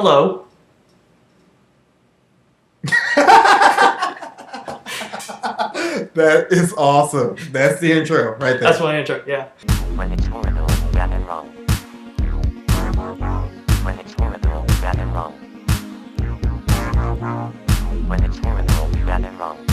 Hello. That is awesome. That's the intro right there. That's my intro, yeah. When it's horrible, bad and wrong. When it's horrible, bad and wrong. When it's horrible, bad and wrong.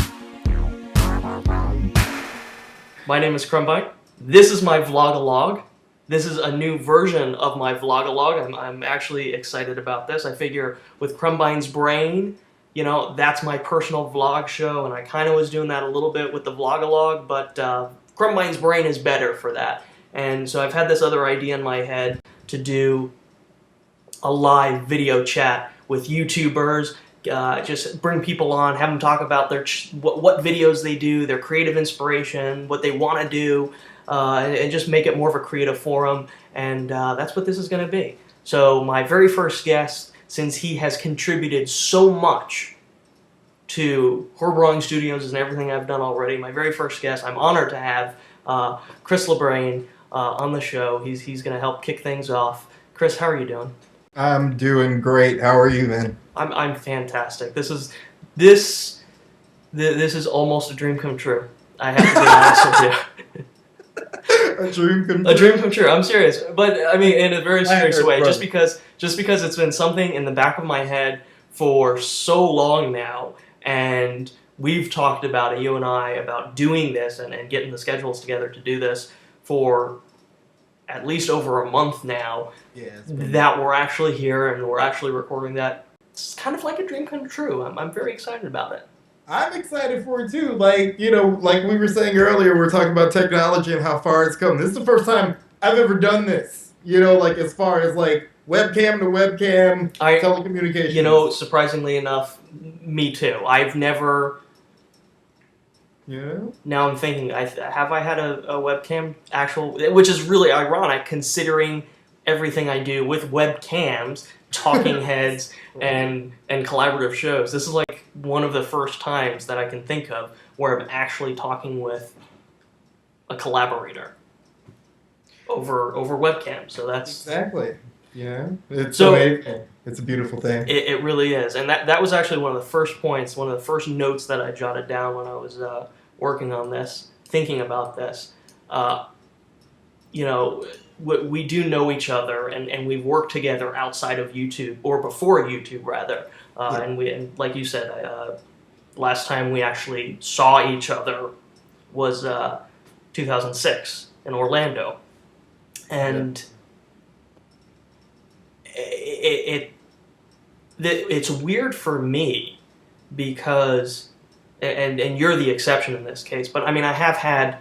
My name is Krumbine. This is my vlog-a-log. This is a new version of my vlog-a-log. I'm actually excited about this. I figure with Krumbine's brain, you know, that's my personal vlog show, and I kind of was doing that a little bit with the vlog-a-log, but Krumbine's brain is better for that. And so I've had this other idea in my head to do a live video chat with YouTubers, just bring people on, have them talk about their what videos they do, their creative inspiration, what they want to do, and just make it more of a creative forum, and that's what this is going to be. So my very first guest, since he has contributed so much to Horowitz Studios and everything I've done already, my very first guest, I'm honored to have Chris LeBrane on the show. He's going to help kick things off. Chris, how are you doing? I'm doing great. How are you, man? I'm fantastic. This is almost a dream come true. I have to be honest with you. A dream come true. A dream come true. I'm serious, but I mean in a very serious way. Just because it's been something in the back of my head for so long now, and we've talked about it, you and I, about doing this and getting the schedules together to do this for at least over a month now. Yeah, that we're actually here and we're actually recording that. It's kind of like a dream come true. I'm very excited about it. I'm excited for it too. Like, you know, like we were saying earlier, we're talking about technology and how far it's come. This is the first time I've ever done this. You know, like as far as like webcam to webcam, telecommunications. You know, surprisingly enough, me too. I've never. Yeah. Now I'm thinking, have I had a webcam actual, which is really ironic considering everything I do with webcams, talking heads, and collaborative shows. This is like one of the first times that I can think of where I'm actually talking with a collaborator over webcam. So that's exactly. Yeah. It's amazing. It's a beautiful thing. It really is, and that was actually one of the first points, one of the first notes that I jotted down when I was working on this, thinking about this. You know, we do know each other, and we've worked together outside of YouTube, or before YouTube rather. Yeah. And like you said, last time we actually saw each other was 2006 in Orlando, and it's weird for me because, and you're the exception in this case, but I mean I have had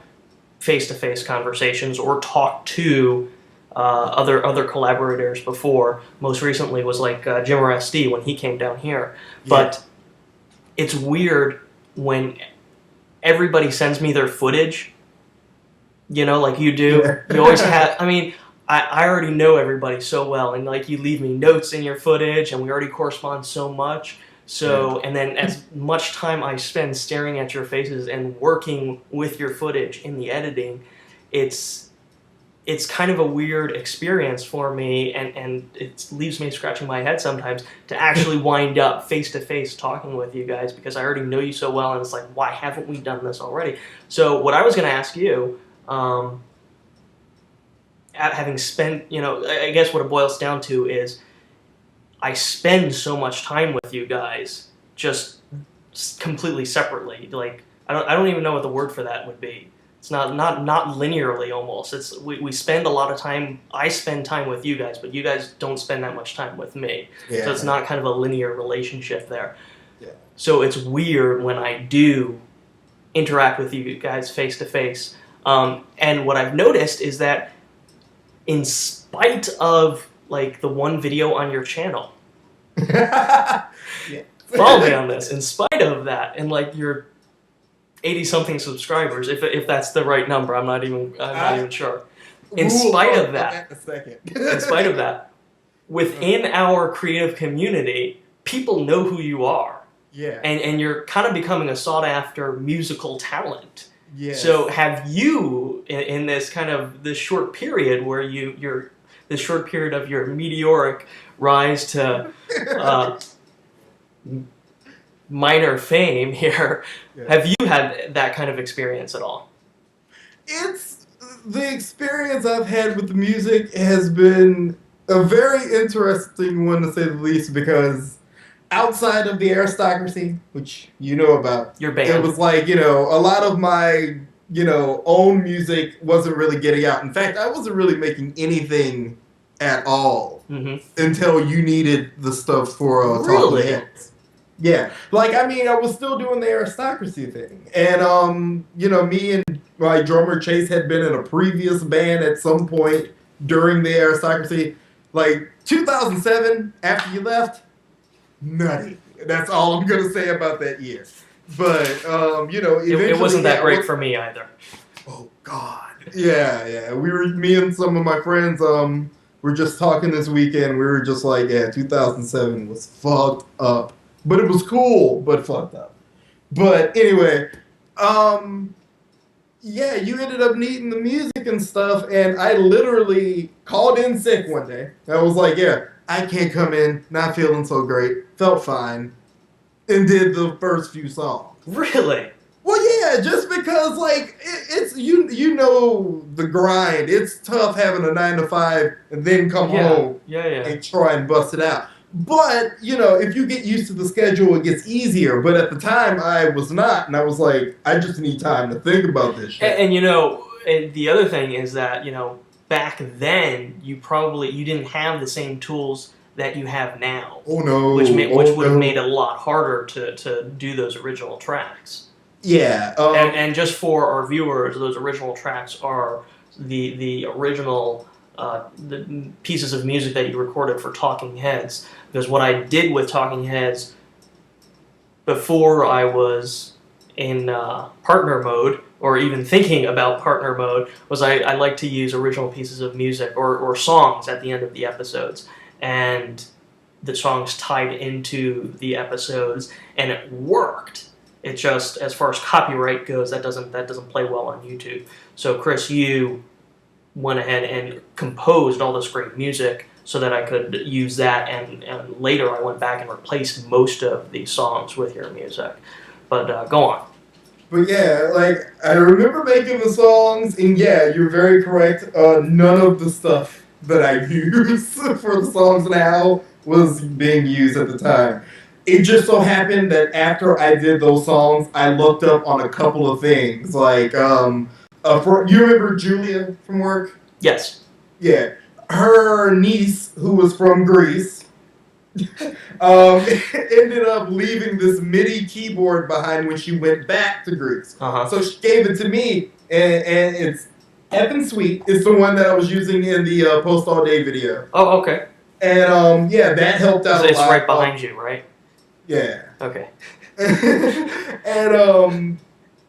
face-to-face conversations or talked to other collaborators before. Most recently was like Jimmer SD when he came down here. Yeah. But it's weird when everybody sends me their footage, you know, like you do. Yeah. You always have, I mean, I already know everybody so well, and like you leave me notes in your footage, and we already correspond so much. So, and then as much time I spend staring at your faces and working with your footage in the editing, it's kind of a weird experience for me, and it leaves me scratching my head sometimes to actually wind up face-to-face talking with you guys, because I already know you so well, and it's like, why haven't we done this already? So what I was going to ask you, having spent, you know, I guess what it boils down to is, I spend so much time with you guys, just completely separately. Like I don't even know what the word for that would be. It's not linearly almost. It's we spend a lot of time. I spend time with you guys, but you guys don't spend that much time with me. Yeah. So it's not kind of a linear relationship there. Yeah. So it's weird when I do interact with you guys face to face. And what I've noticed is that in spite of like the one video on your channel. Yeah. Follow me on this. In spite of that, and like your 80-something subscribers, if that's the right number, I'm not even sure. In spite of that, in spite of that, within our creative community, people know who you are. Yeah. And you're kind of becoming a sought after musical talent. Yes. So have you, in this kind of this short period where you're this short period of your meteoric rise to minor fame here, Yeah. have you had that kind of experience at all? It's the experience I've had with the music has been a very interesting one to say the least, because outside of the Aristocracy, which you know about, Your band. it was like, a lot of my, own music wasn't really getting out. In fact, I wasn't really making anything at all until you needed the stuff for Really? Talking Heads. Yeah. I was still doing the Aristocracy thing. And, me and my drummer Chase had been in a previous band at some point during the Aristocracy. 2007, after you left, nutty. That's all I'm going to say about that year. But, eventually... It wasn't that great for me either. Oh, God. Yeah. Me and some of my friends, were just talking this weekend. We were just like, 2007 was fucked up. But it was cool, but fucked up. But anyway, you ended up needing the music and stuff, and I literally called in sick one day. I was like, I can't come in, not feeling so great, felt fine, and did the first few songs. Really? Well, yeah, just because, it's, you know the grind. It's tough having a 9 to 5 and then come home and try and bust it out. But, if you get used to the schedule, it gets easier. But at the time, I was not. And I was like, I just need time to think about this shit. And the other thing is that, back then, you didn't have the same tools that you have now. Oh, no. Which would have made it a lot harder to do those original tracks. Yeah. And just for our viewers, those original tracks are the original... the pieces of music that you recorded for Talking Heads. Because what I did with Talking Heads before I was in partner mode, or even thinking about partner mode, was I like to use original pieces of music or songs at the end of the episodes. And the songs tied into the episodes, and it worked. It just, as far as copyright goes, that doesn't play well on YouTube. So Chris, you went ahead and composed all this great music so that I could use that, and later I went back and replaced most of the songs with your music. But go on. But I remember making the songs, and you're very correct. None of the stuff that I use for the songs now was being used at the time. It just so happened that after I did those songs, I looked up on a couple of things, you remember Julia from work? Yes. Yeah. Her niece, who was from Greece, ended up leaving this MIDI keyboard behind when she went back to Greece. So she gave it to me, and it's effing sweet. It's the one that I was using in the Post All Day video. Oh, okay. And that helped out a lot. It's right behind you, right? Yeah. Okay. And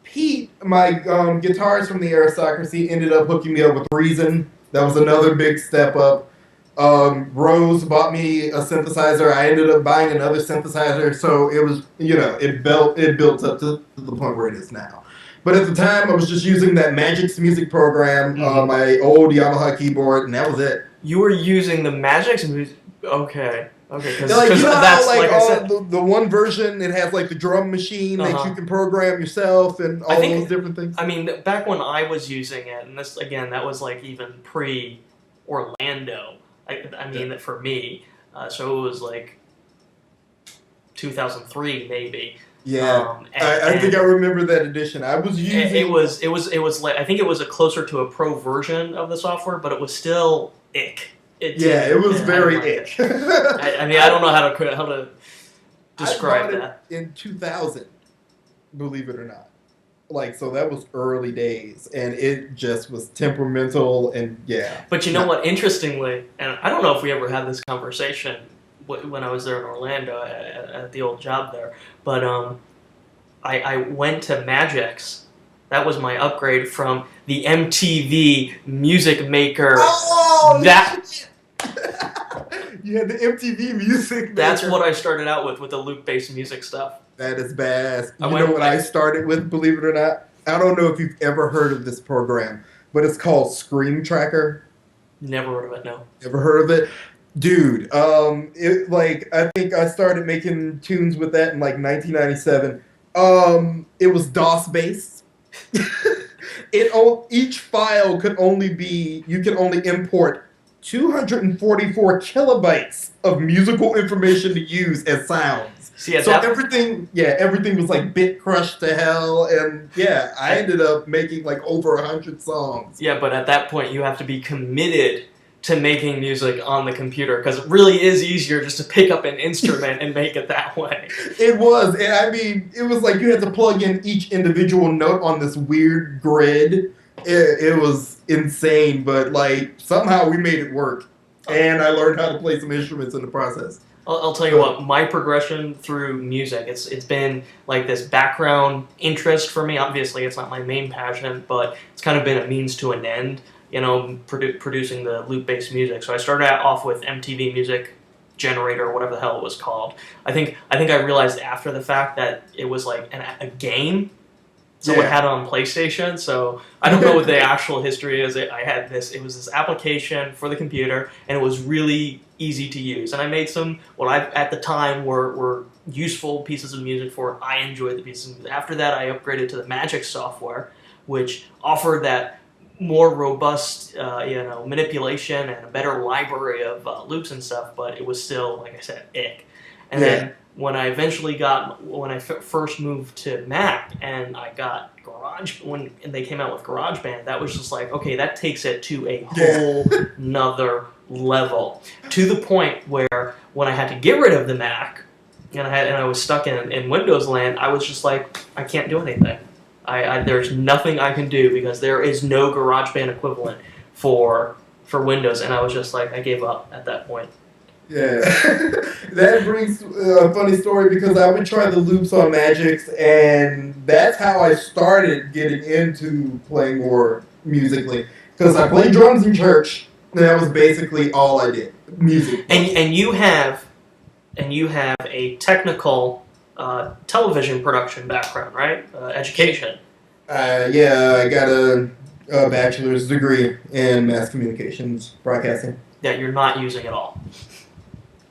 Pete, my guitarist from the Aristocracy, ended up hooking me up with Reason. That was another big step up. Rose bought me a synthesizer. I ended up buying another synthesizer. So it was, it built up to the point where it is now. But at the time, I was just using that Magix music program, my old Yamaha keyboard, and that was it. You were using the Magix music? Okay. Because that's like I said, the one version, it has the drum machine that you can program yourself and all those different things. I mean, back when I was using it, and this again, that was even pre-Orlando. I mean, for me, so it was 2003 maybe. Yeah, I think I remember that edition. I was using it was I think it was closer to a pro version of the software, but it was still ick. It was very ick. I mean, I don't know how to describe that. In 2000, believe it or not. So that was early days, and it just was temperamental, and But you know what? Interestingly, and I don't know if we ever had this conversation when I was there in Orlando at the old job there, but I went to Magix. That was my upgrade from the MTV Music Maker. Oh, that you had the MTV Music Maker. That's what I started out with the loop-based music stuff. That is badass. You know what I started with, believe it or not? I don't know if you've ever heard of this program, but it's called Scream Tracker. Never heard of it. No. Ever heard of it? Dude, I think I started making tunes with that in like 1997. It was DOS based. Each file could only be, you can only import 244 kilobytes of musical information to use as sounds. See, So everything was like bit crushed to hell, and yeah, I ended up making like over 100 songs. yeah, but at that point, you have to be committed to making music on the computer because it really is easier just to pick up an instrument and make it that way. It was, and I mean, it was like you had to plug in each individual note on this weird grid. It was insane, but like somehow we made it work, and I learned how to play some instruments in the process. I'll tell you what, my progression through music, it's been like this background interest for me. Obviously, it's not my main passion, but it's kind of been a means to an end, you know, producing the loop-based music. So I started out off with MTV Music Generator, whatever the hell it was called. I think I realized after the fact that it was like a game. Someone had it on PlayStation, so I don't know what the actual history is. It was this application for the computer, and it was really easy to use. And I made some, at the time were useful pieces of music for it. I enjoyed the pieces of music. After that, I upgraded to the Magic software, which offered that more robust, manipulation and a better library of loops and stuff, but it was still, like I said, ick. And then when I first moved to Mac and I got when they came out with GarageBand, that was just like, okay, that takes it to a whole nother level. To the point where when I had to get rid of the Mac and I was stuck in Windows land, I was just like, I can't do anything. There's nothing I can do because there is no GarageBand equivalent for Windows, and I was just like, I gave up at that point. Yeah, that brings a funny story because I would try the loops on Magix, and that's how I started getting into playing more musically. Because I played drums in church, and that was basically all I did, music. And you have a technical television production background, right? Education. Yeah, I got a bachelor's degree in mass communications broadcasting. That you're not using at all.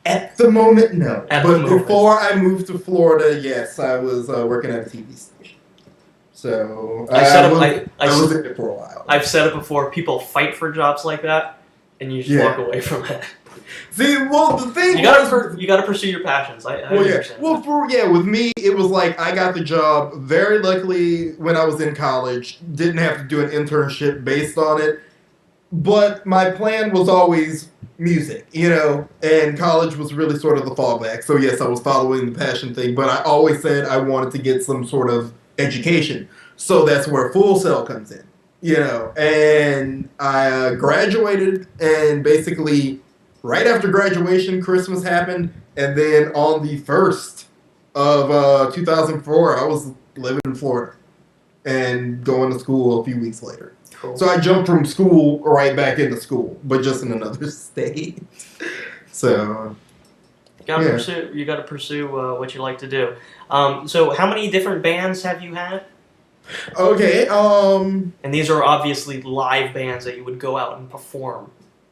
At the moment, no. But before I moved to Florida, yes, I was working at a TV station. So I was in it for a while. I've said it before. People fight for jobs like that, and you just walk away from it. See, well, the thing you gotta pursue your passions. I understand. Well, with me, it was like I got the job very luckily when I was in college. Didn't have to do an internship based on it, but my plan was always music, and college was really sort of the fallback. So yes, I was following the passion thing, but I always said I wanted to get some sort of education. So that's where Full Sail comes in, and I graduated, and basically right after graduation, Christmas happened, and then on the 1st of 2004, I was living in Florida and going to school a few weeks later. Cool. So I jumped from school right back into school, but just in another state. So you gotta pursue what you like to do. So how many different bands have you had? Okay. And these are obviously live bands that you would go out and perform,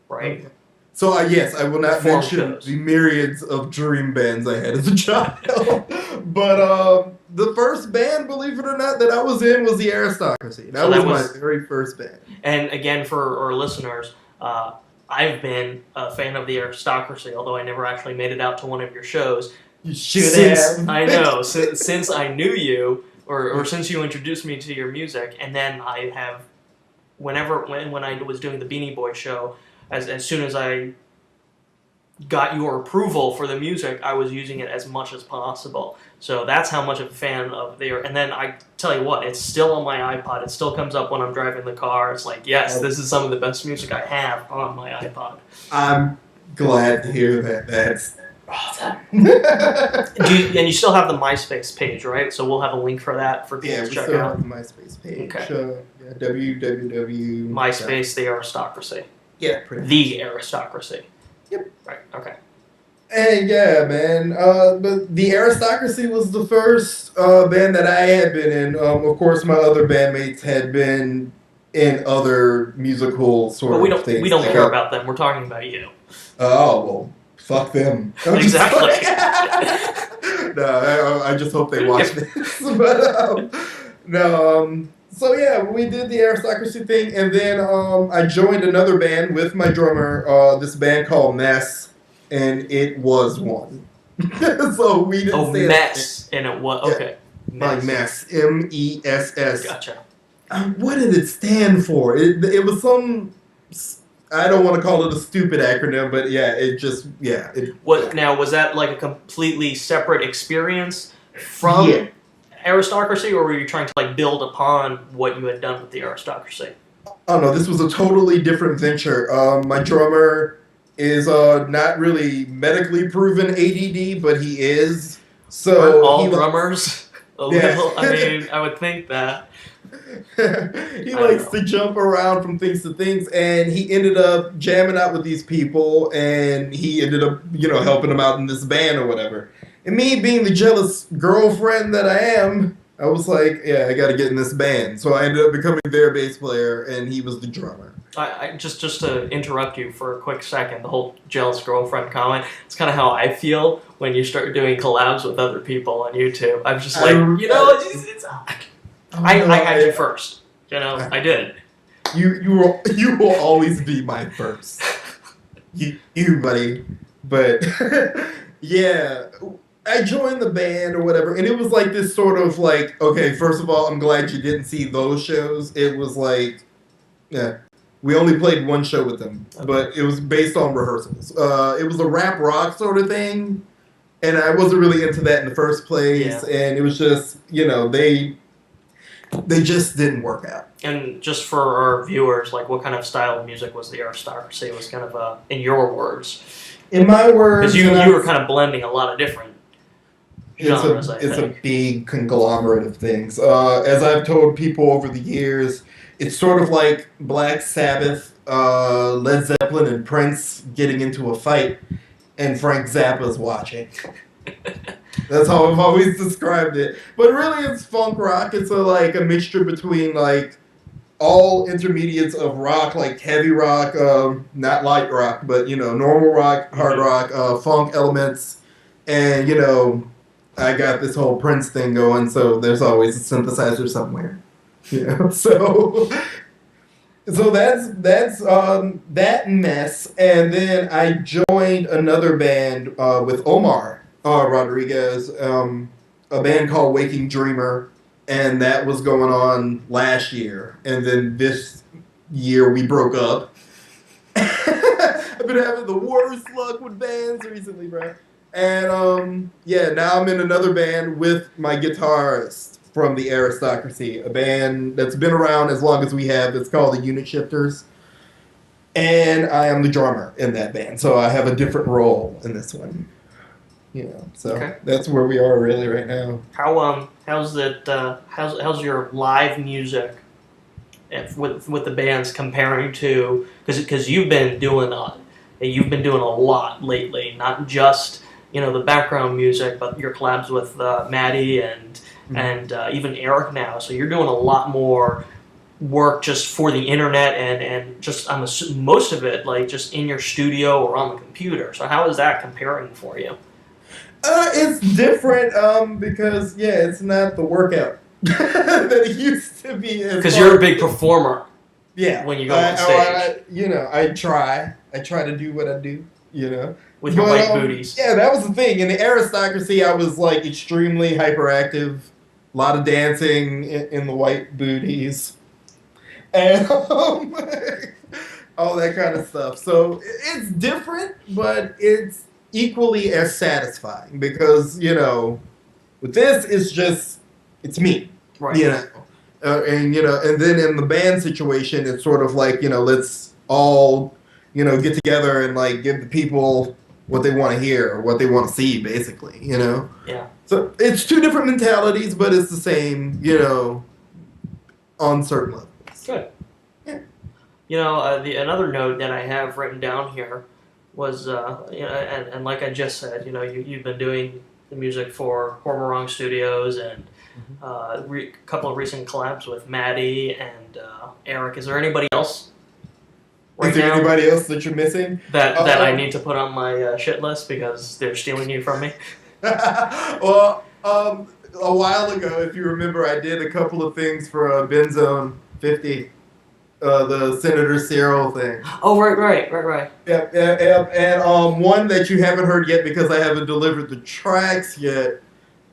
right? Okay. So yes, I will not mention the myriads of dream bands I had as a child, but the first band, believe it or not, that I was in was the Aristocracy. That was my very first band. And again, for our listeners, I've been a fan of the Aristocracy, although I never actually made it out to one of your shows. You should have. I know, since I knew you, or since you introduced me to your music, and then I have, when I was doing the Beanie Boy show, as soon as I got your approval for the music, I was using it as much as possible. So that's how much of a fan of their. And then I tell you what, it's still on my iPod. It still comes up when I'm driving the car. It's like, yes, this is some of the best music I have on my iPod. I'm glad to hear that. That's awesome. And you still have the MySpace page, right? So we'll have a link for that for people to check out. Yeah, we still have the MySpace page. Okay. www. MySpace, the Aristocracy. Yeah, pretty much. The Aristocracy. Yep. Right, okay. And yeah, man. But the Aristocracy was the first band that I had been in. Of course, my other bandmates had been in other musical But sort we of don't things. we don't Like, care about them. We're talking about you. oh, well, fuck them. I'm just Exactly. like- no, I just hope they watch this. But, no, so yeah, we did the Aristocracy thing, and then I joined another band with my drummer, this band called Mess, and it was one. So we didn't Oh, say mess. And it was Yeah. okay. Like Mess, MESS. Gotcha. What did it stand for? It was some. I don't want to call it a stupid acronym, but yeah, it just What now? Was that like a completely separate experience from Yeah. Aristocracy, or were you trying to like build upon what you had done with the Aristocracy? Oh no, this was a totally different venture. My drummer is not really medically proven ADD, but he is. So Aren't all he drummers a Yeah. little? I mean, I would think that. he likes to jump around from things to things, and he ended up jamming out with these people, and he ended up, helping them out in this band or whatever. And me being the jealous girlfriend that I am, I was like, yeah, I got to get in this band. So I ended up becoming their bass player, and he was the drummer. I just to interrupt you for a quick second, the whole jealous girlfriend comment. It's kind of how I feel when you start doing collabs with other people on YouTube. I'm just like, I had you first. I did. You will always be my first. You buddy. But yeah, I joined the band or whatever, and it was like this sort of like, okay, first of all, I'm glad you didn't see those shows. It was like, yeah, we only played one show with them, but it was based on rehearsals. It was a rap rock sort of thing, and I wasn't really into that in the first place, and it was just, they just didn't work out. And just for our viewers, like, what kind of style of music was the Aristocracy? It was kind of, in your words. In my words, because you were kind of blending a lot of different genres. It's a big conglomerate of things. As I've told people over the years, it's sort of like Black Sabbath, Led Zeppelin, and Prince getting into a fight, and Frank Zappa's watching. That's how I've always described it. But really, it's funk rock. It's a mixture between all intermediates of rock, like heavy rock, not light rock, but normal rock, hard rock, funk elements, and I got this whole Prince thing going. So there's always a synthesizer somewhere. So that's that mess. And then I joined another band with Omar Rodriguez, a band called Waking Dreamer, and that was going on last year. And then this year we broke up. I've been having the worst luck with bands recently, bro. And now I'm in another band with my guitarist from the Aristocracy, a band that's been around as long as we have. It's called the Unit Shifters. And I am the drummer in that band, so I have a different role in this one. So that's where we are really right now. How's your live music with the bands comparing to, because you've been doing a lot lately, not just the background music, but your collabs with Maddie and even Eric now. So you're doing a lot more work just for the internet and just I'm assuming most of it just in your studio or on the computer. So how is that comparing for you? It's different because it's not the workout that it used to be. Because you're a big performer. Yeah. When you go on stage. I try to do what I do. With your white booties. Yeah, that was the thing. In the Aristocracy, I was extremely hyperactive, a lot of dancing in the white booties, and all that kind of stuff. So it's different, but it's equally as satisfying because with this it's me, right? And then in the band situation it's sort of let's all get together and give the people what they want to hear or what they want to see, basically. Yeah. So it's two different mentalities, but it's the same, on certain levels. Good. Yeah. Another note that I have written down here was, and like I just said, you've been doing the music for Hormorong Studios, and couple of recent collabs with Maddie and Eric. Is there anybody else? Is there anybody else that you're missing? That I need to put on my shit list because they're stealing you from me? Well, a while ago, if you remember, I did a couple of things for Benzone 50, the Senator Cyril thing. Oh, right. Yep. And one that you haven't heard yet because I haven't delivered the tracks yet.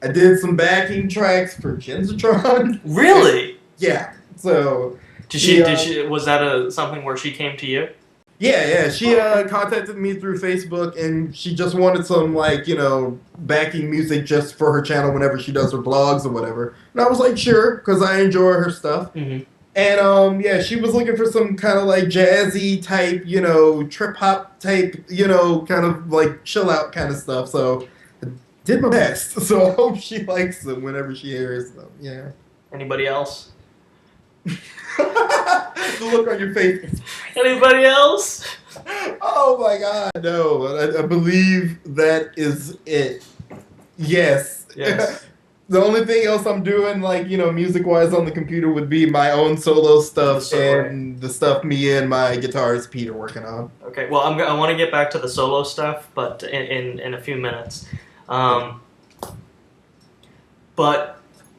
I did some backing tracks for Jenzatron. Really? Yeah. So. Did she? Was that something where she came to you? Yeah. She contacted me through Facebook, and she just wanted some backing music just for her channel whenever she does her blogs or whatever. And I was like, sure, because I enjoy her stuff. Mm-hmm. And she was looking for some kind of like jazzy type, trip hop type, kind of like chill out kind of stuff. So I did my best. So I hope she likes them whenever she hears them. Yeah. Anybody else? The look on your face. Anybody else? Oh my God, no! I believe that is it. Yes. The only thing else I'm doing, music-wise on the computer would be my own solo stuff and the stuff me and my guitarist Pete are working on. Okay, well, I want to get back to the solo stuff, but in a few minutes. But,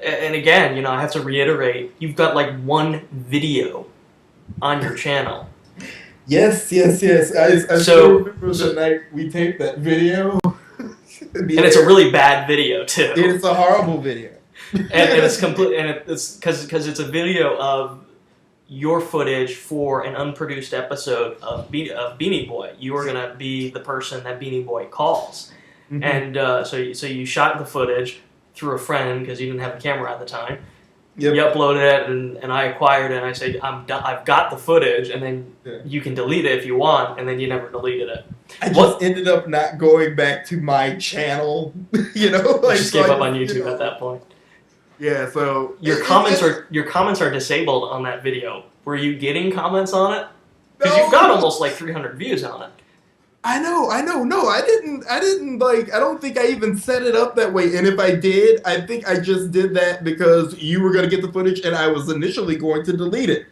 and again, I have to reiterate, you've got one video on your channel. Yes. I still remember the night we taped that video. And it's a really bad video too. It's a horrible video. and it's complete, and it's because it's a video of your footage for an unproduced episode of Beanie Boy. You are gonna be the person that Beanie Boy calls, and so you shot the footage through a friend because you didn't have a camera at the time. Yep. You uploaded it, and I acquired it, and I said, I've got the footage, and then you can delete it if you want, and then you never deleted it. I just ended up not going back to my channel, just gave up on YouTube at that point. Yeah, so your comments are disabled on that video. Were you getting comments on it? Because you've got almost 300 views on it. I know. No, I didn't I don't think I even set it up that way. And if I did, I think I just did that because you were going to get the footage and I was initially going to delete it.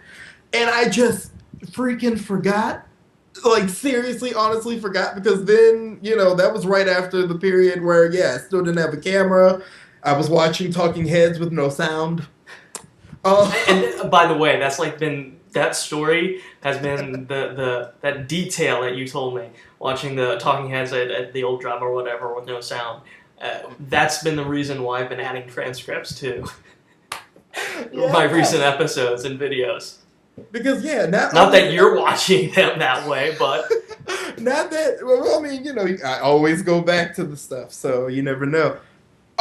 And I just freaking forgot. Seriously, honestly forgot because then, that was right after the period where, I still didn't have a camera. I was watching Talking Heads with no sound. And by the way, that's that story has been that detail that you told me, watching the Talking Heads at the old drama or whatever with no sound. That's been the reason why I've been adding transcripts to my recent episodes and videos. Because not that you're watching them that way, but not that. Well, I mean, I always go back to the stuff, so you never know.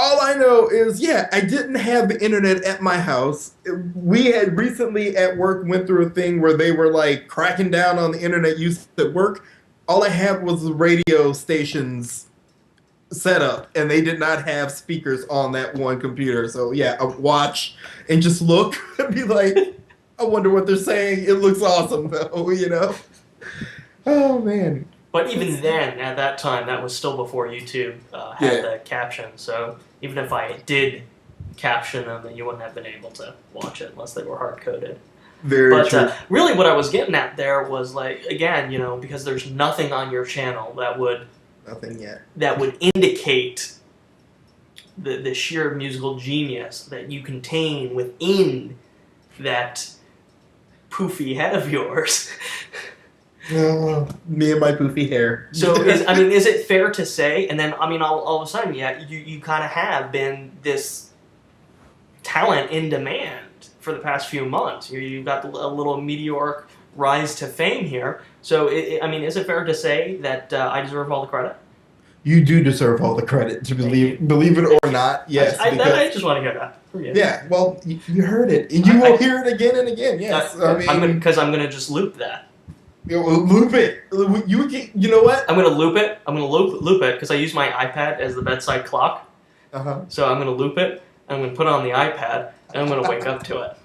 All I know is, I didn't have the internet at my house. We had recently at work went through a thing where they were cracking down on the internet use at work. All I had was the radio stations set up, and they did not have speakers on that one computer. So I would watch and just look and be like, I wonder what they're saying. It looks awesome though, Oh man. But even then, at that time, that was still before YouTube had the caption. So even if I did caption them, then you wouldn't have been able to watch it unless they were hard-coded. Very true. Really what I was getting at there was, again, because there's nothing on your channel that would... Nothing yet. That would indicate the sheer musical genius that you contain within that poofy head of yours. Me and my poofy hair. So, is it fair to say, and then, all of a sudden, you kind of have been this talent in demand for the past few months. You've got a little meteoric rise to fame here. So, is it fair to say that I deserve all the credit? You do deserve all the credit, to believe it or not. Yes. I just want to hear that from you. Yeah, well, you heard it. And you will hear it again and again, yes. Because I'm going to just loop that. Loop it. You know what? I'm going to loop it. I'm going to loop it because I use my iPad as the bedside clock. So I'm going to loop it, and I'm going to put it on the iPad, and I'm going to wake up to it.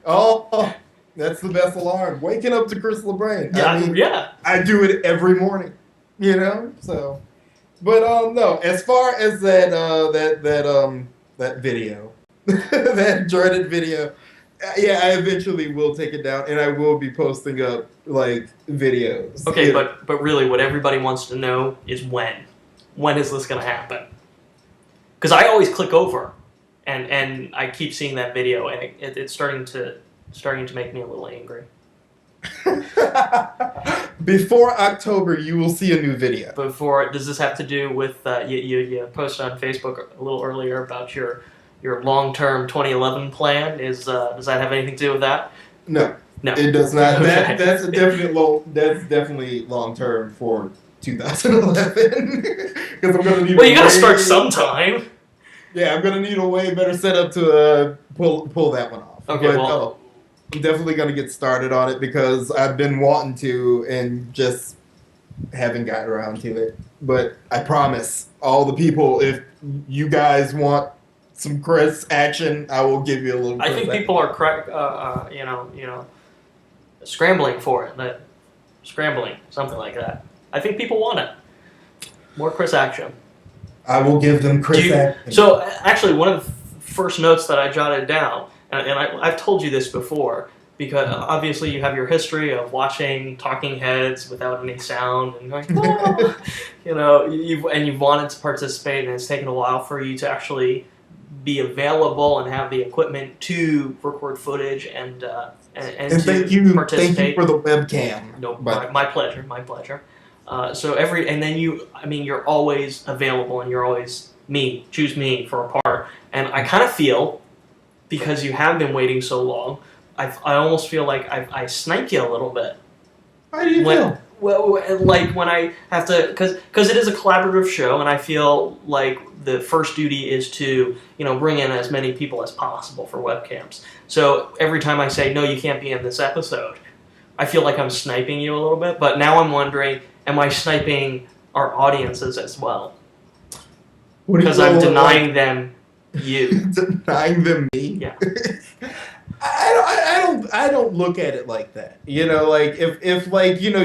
Oh, that's the best alarm. Waking up to Chris LeBrane. Yeah. I do it every morning, so. But, no, as far as that video, that dreaded video. Yeah, I eventually will take it down, and I will be posting up like videos. Okay, you know. but really, what everybody wants to know is when. When is this going to happen? Because I always click over, and I keep seeing that video, and it's starting to make me a little angry. Before October, you will see a new video. Before, does this have to do with you posted on Facebook a little earlier about your long-term 2011 plan? Does that have anything to do with that? No, No, it does not. Okay. That's a definite That's definitely long term for 2011. Because I'm gonna need. Well, you gotta start sometime. Yeah, I'm gonna need a way better setup to pull that one off. Okay, but, well, I'm definitely gonna get started on it because I've been wanting to and just haven't gotten around to it. But I promise all the people, if you guys want some Chris action, I will give you a little. I think people are scrambling for it. Scrambling, something like that. I think people want it. More Chris action. I will give them Chris action. So actually, one of the first notes that I jotted down, and I've told you this before, because obviously you have your history of watching Talking Heads without any sound, and you're like, oh, you've wanted to participate, and it's taken a while for you to actually be available and have the equipment to record footage and thank to you, participate. Thank you for the webcam. No, my pleasure, my pleasure. You're always available, and you're always choose me for a part. And I kind of feel, because you have been waiting so long, I almost feel like I snipe you a little bit. How do you feel? Well, like when I have to, because it is a collaborative show, and I feel like the first duty is to, bring in as many people as possible for webcams. So every time I say, no, you can't be in this episode, I feel like I'm sniping you a little bit. But now I'm wondering, am I sniping our audiences as well? Because I'm denying them you. Denying them me? Yeah. I don't look at it like that. Like if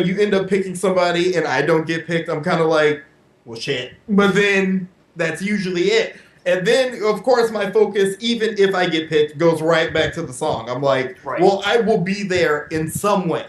you end up picking somebody and I don't get picked, I'm kind of like, well, shit. But then that's usually it. And then, of course, my focus, even if I get picked, goes right back to the song. I'm like, Right. Well, I will be there in some way.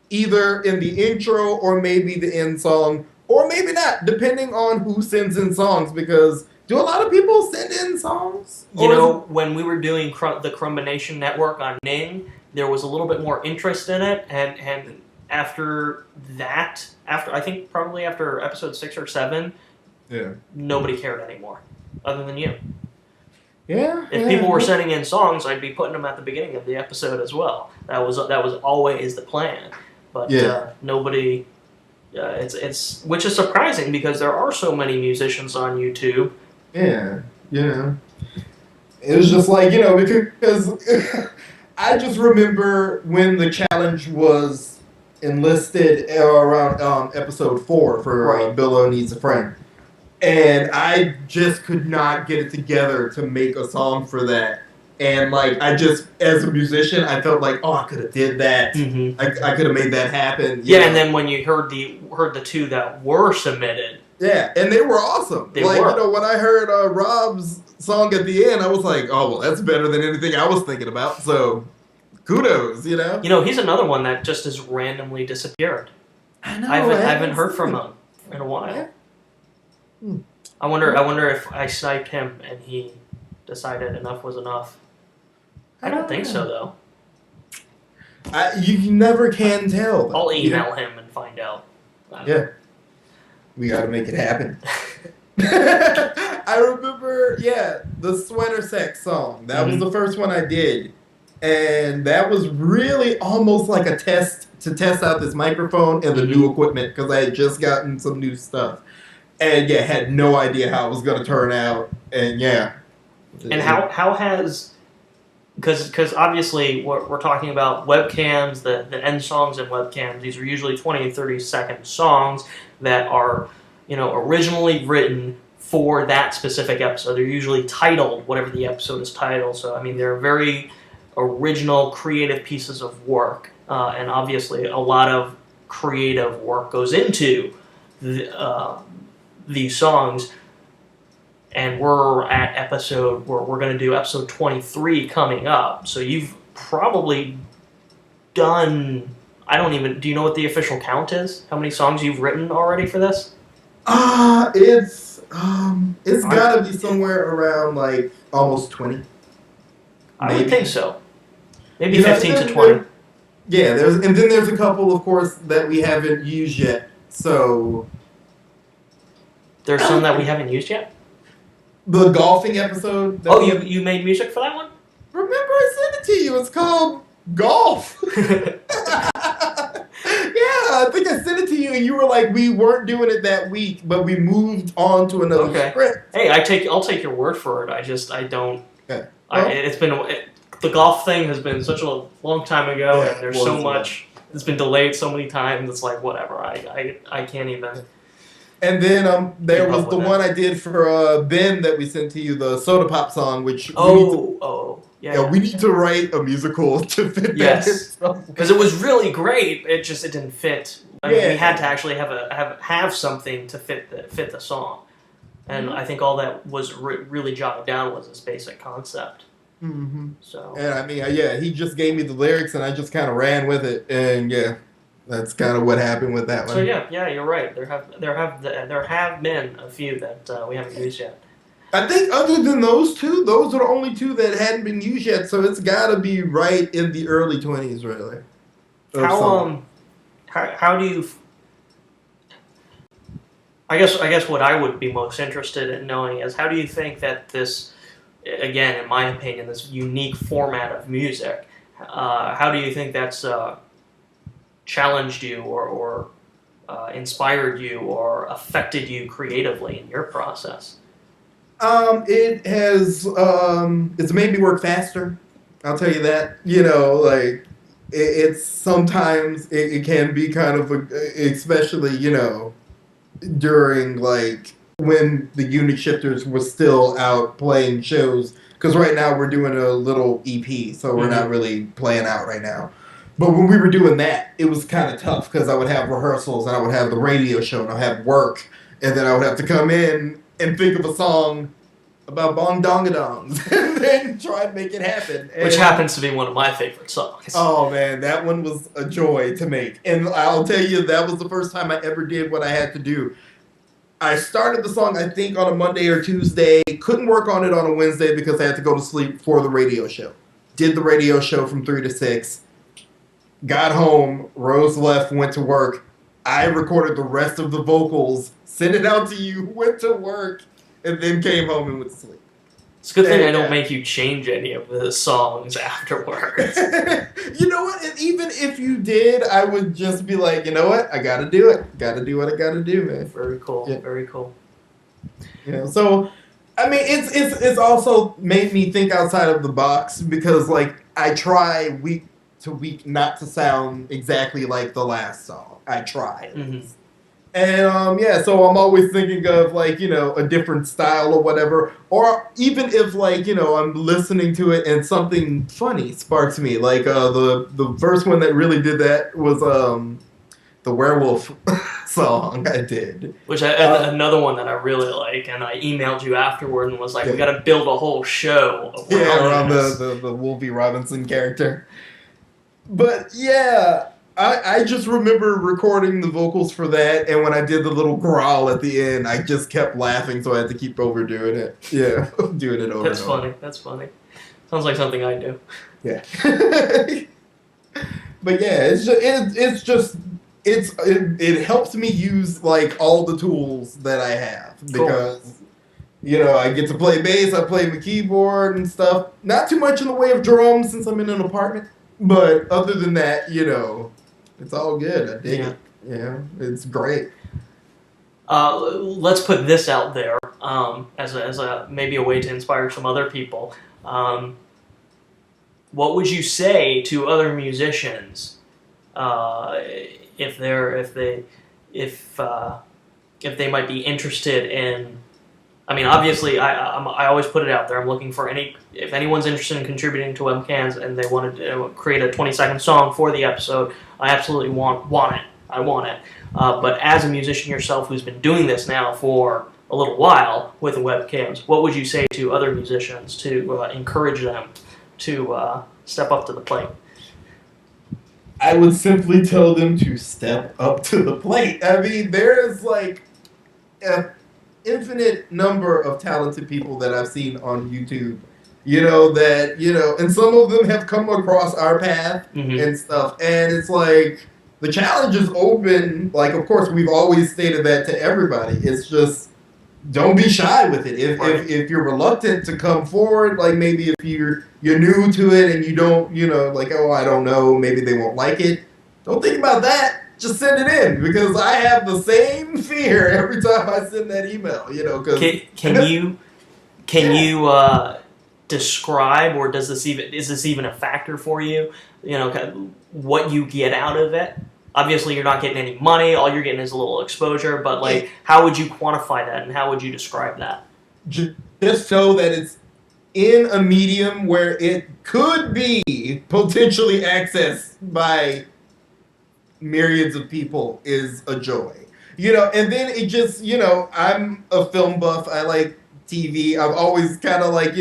Either in the intro or maybe the end song, or maybe not, depending on who sends in songs, because do a lot of people send in songs? When we were doing the Krumbination Network on Ning, there was a little bit more interest in it, and after that, I think probably after episode 6 or 7, yeah, nobody cared anymore, other than you. Yeah. If people were sending in songs, I'd be putting them at the beginning of the episode as well. That was always the plan, but nobody. It's which is surprising because there are so many musicians on YouTube. Yeah. It was just like, because I just remember when the challenge was enlisted around episode 4 for Billo Needs a Friend. And I just could not get it together to make a song for that. And I just, as a musician, I felt like, oh, I could have did that. Mm-hmm. I could have made that happen. Yeah, and then when you heard the 2 that were submitted. Yeah, and they were awesome. They were. When I heard Rob's song at the end, I was like, oh, well, that's better than anything I was thinking about. So, kudos, He's another one that just has randomly disappeared. I know. I haven't heard from him in a while. Yeah. I wonder if I sniped him and he decided enough was enough. I don't think so, though. You never can tell. I'll email him and find out. Yeah. We gotta make it happen. I remember, the Sweater Sex song. That was the first one I did. And that was really almost like a test to test out this microphone and the new equipment because I had just gotten some new stuff. And had no idea how it was going to turn out. And And how has, because obviously we're talking about webcams, the end songs and webcams. These are usually 20 and 30-second songs that are, originally written for that specific episode. They're usually titled whatever the episode is titled. So, I mean, they're very original, creative pieces of work. And obviously a lot of creative work goes into these songs. and we're going to do episode 23 coming up. So you've probably done. Do you know what the official count is? How many songs you've written already for this? It's gotta be somewhere around like almost 20. I would think so. Maybe You know, 15 to 20. Yeah, and then there's a couple, of course, that we haven't used yet. So There's some that we haven't used yet? the golfing episode. Oh, you made music for that one? Remember, I sent it to you. It's called Golf. Yeah, I think I sent it to you, and you were like, we weren't doing it that week, but we moved on to another script. Hey, I'll take your word for it. I don't. Okay. The golf thing has been such a long time ago, Yeah, and there's so much. It's been delayed so many times. It's like whatever. I can't even. And then there Keep was up the with one I did for Ben that we sent to you, the Soda Pop song, which Yeah. we need to write a musical to fit Yes. that. Because it was really great. It didn't fit. I mean, Yeah. we had to actually have something to fit the song, and I think all that was really jotted down was this basic concept. Mm-hmm. So. And I mean, he just gave me the lyrics, and I just kind of ran with it, and that's kind of what happened with that one. So yeah, you're right. There have been a few that we haven't used yet. I think other than those two, those are the only two that hadn't been used yet. So it's got to be right in the early 20s, really. How do you? I guess what I would be most interested in knowing is how do you think that this, again, in my opinion, this unique format of music, how do you think that's challenged you or inspired you or affected you creatively in your process? It has, it's made me work faster. I'll tell you that. It's sometimes it can be kind of, especially, during, when the unit shifters were still out playing shows. Because right now we're doing a little EP, so we're not really playing out right now. But when we were doing that, it was kind of tough because I would have rehearsals and I would have the radio show and I'd have work. And then I would have to come in and think of a song about bong dongadongs and then try and make it happen. Which happens to be one of my favorite songs. Oh man, that one was a joy to make. And I'll tell you, that was the first time I ever did what I had to do. I started the song, I think, on a Monday or Tuesday. Couldn't work on it on a Wednesday because I had to go to sleep for the radio show. Did the radio show from 3 to 6. Got home, Rose left, went to work. I recorded the rest of the vocals, sent it out to you, went to work, and then came home and went to sleep. It's a good thing I don't make you change any of the songs afterwards. You know what? And even if you did, I would just be like, you know what? I gotta do it. Gotta do what I gotta do, man. Very cool. Yeah. Very cool. So, I mean, it's also made me think outside of the box because, I try week to week not to sound exactly like the last song. I try. Mm-hmm. And, so I'm always thinking of, a different style or whatever. Or even if, I'm listening to it and something funny sparks me. The first one that really did that was the werewolf song I did. Which another one that I really like, and I emailed you afterward and was like, we got to build a whole show around the Wolfie Robinson character. But yeah, I just remember recording the vocals for that, and when I did the little growl at the end, I just kept laughing, so I had to keep overdoing it. Yeah, doing it over. That's funny. That's funny. Sounds like something I do. Yeah. But yeah, it helps me use all the tools that I have because I get to play bass, I play my keyboard and stuff. Not too much in the way of drums since I'm in an apartment, but other than that, it's all good. I dig it. Yeah, it's great. Let's put this out there as a maybe a way to inspire some other people. What would you say to other musicians if they might be interested in? I mean, obviously, I always put it out there. I'm looking for if anyone's interested in contributing to Webcams and they want to create a 20-second song for the episode, I absolutely want it. I want it. But as a musician yourself who's been doing this now for a little while with webcams. What would you say to other musicians to encourage them to step up to the plate? I would simply tell them to step up to the plate. I mean, there's like an infinite number of talented people that I've seen on YouTube, and some of them have come across our path and stuff. And it's like, the challenge is open. Like, of course, we've always stated that to everybody. It's just, don't be shy with it. If you're reluctant to come forward, like maybe if you're new to it and you don't, like, oh, I don't know, maybe they won't like it. Don't think about that. Just send it in, because I have the same fear every time I send that email. Cause can you describe, or is this even a factor for you? What you get out of it. Obviously, you're not getting any money. All you're getting is a little exposure. But like, how would you quantify that, and how would you describe that? Just so that it's in a medium where it could be potentially accessed by myriads of people is a joy. And then it just, I'm a film buff. I like TV. I've always kind of like,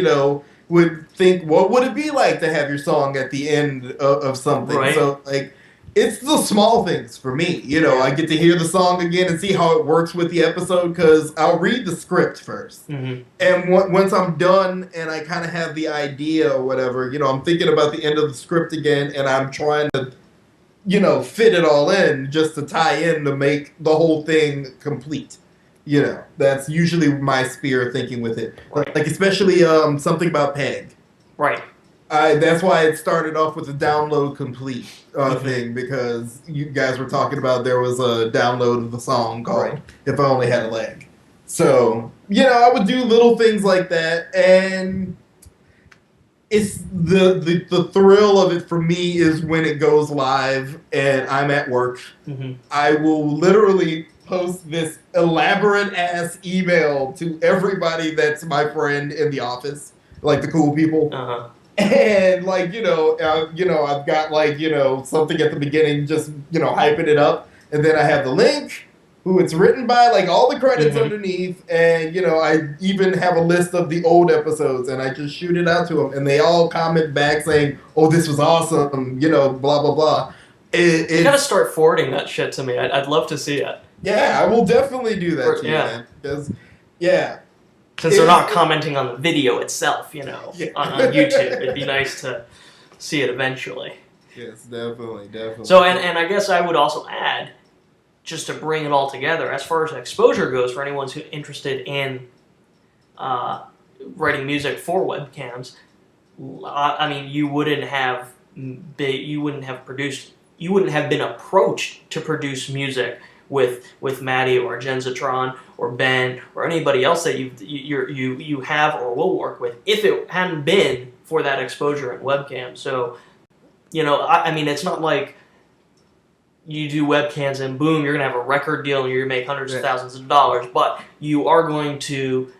would think, what would it be like to have your song at the end of something? Right. So, like, it's the small things for me. I get to hear the song again and see how it works with the episode, because I'll read the script first. Mm-hmm. And once I'm done and I kind of have the idea or whatever, I'm thinking about the end of the script again, and I'm trying to, fit it all in just to tie in to make the whole thing complete. That's usually my sphere of thinking with it. Right. Like, especially something about Peg. Right. That's why it started off with a download complete thing, because you guys were talking about there was a download of the song called If I Only Had a Leg. So, I would do little things like that, and it's the thrill of it for me is when it goes live and I'm at work. Mm-hmm. I will literally post this elaborate ass email to everybody that's my friend in the office, like the cool people. Uh-huh. And like, I've got like, something at the beginning, just, hyping it up. And then I have the link, who it's written by, like all the credits underneath. And, I even have a list of the old episodes, and I just shoot it out to them. And they all comment back saying, oh, this was awesome, blah, blah, blah. You gotta start forwarding that shit to me. I'd love to see it. Yeah, I will definitely do that to you, man. Because, since they're not commenting on the video itself, on YouTube, it'd be nice to see it eventually. Yes, definitely. So, and I guess I would also add, just to bring it all together, as far as exposure goes, for anyone who's interested in writing music for webcams, I mean, you wouldn't have been approached to produce music with Maddie or Jenzatron or Ben or anybody else that you have or will work with if it hadn't been for that exposure in webcam. So, I mean, it's not like you do webcams and boom, you're gonna have a record deal and you're gonna make hundreds of thousands of dollars, but you are going to,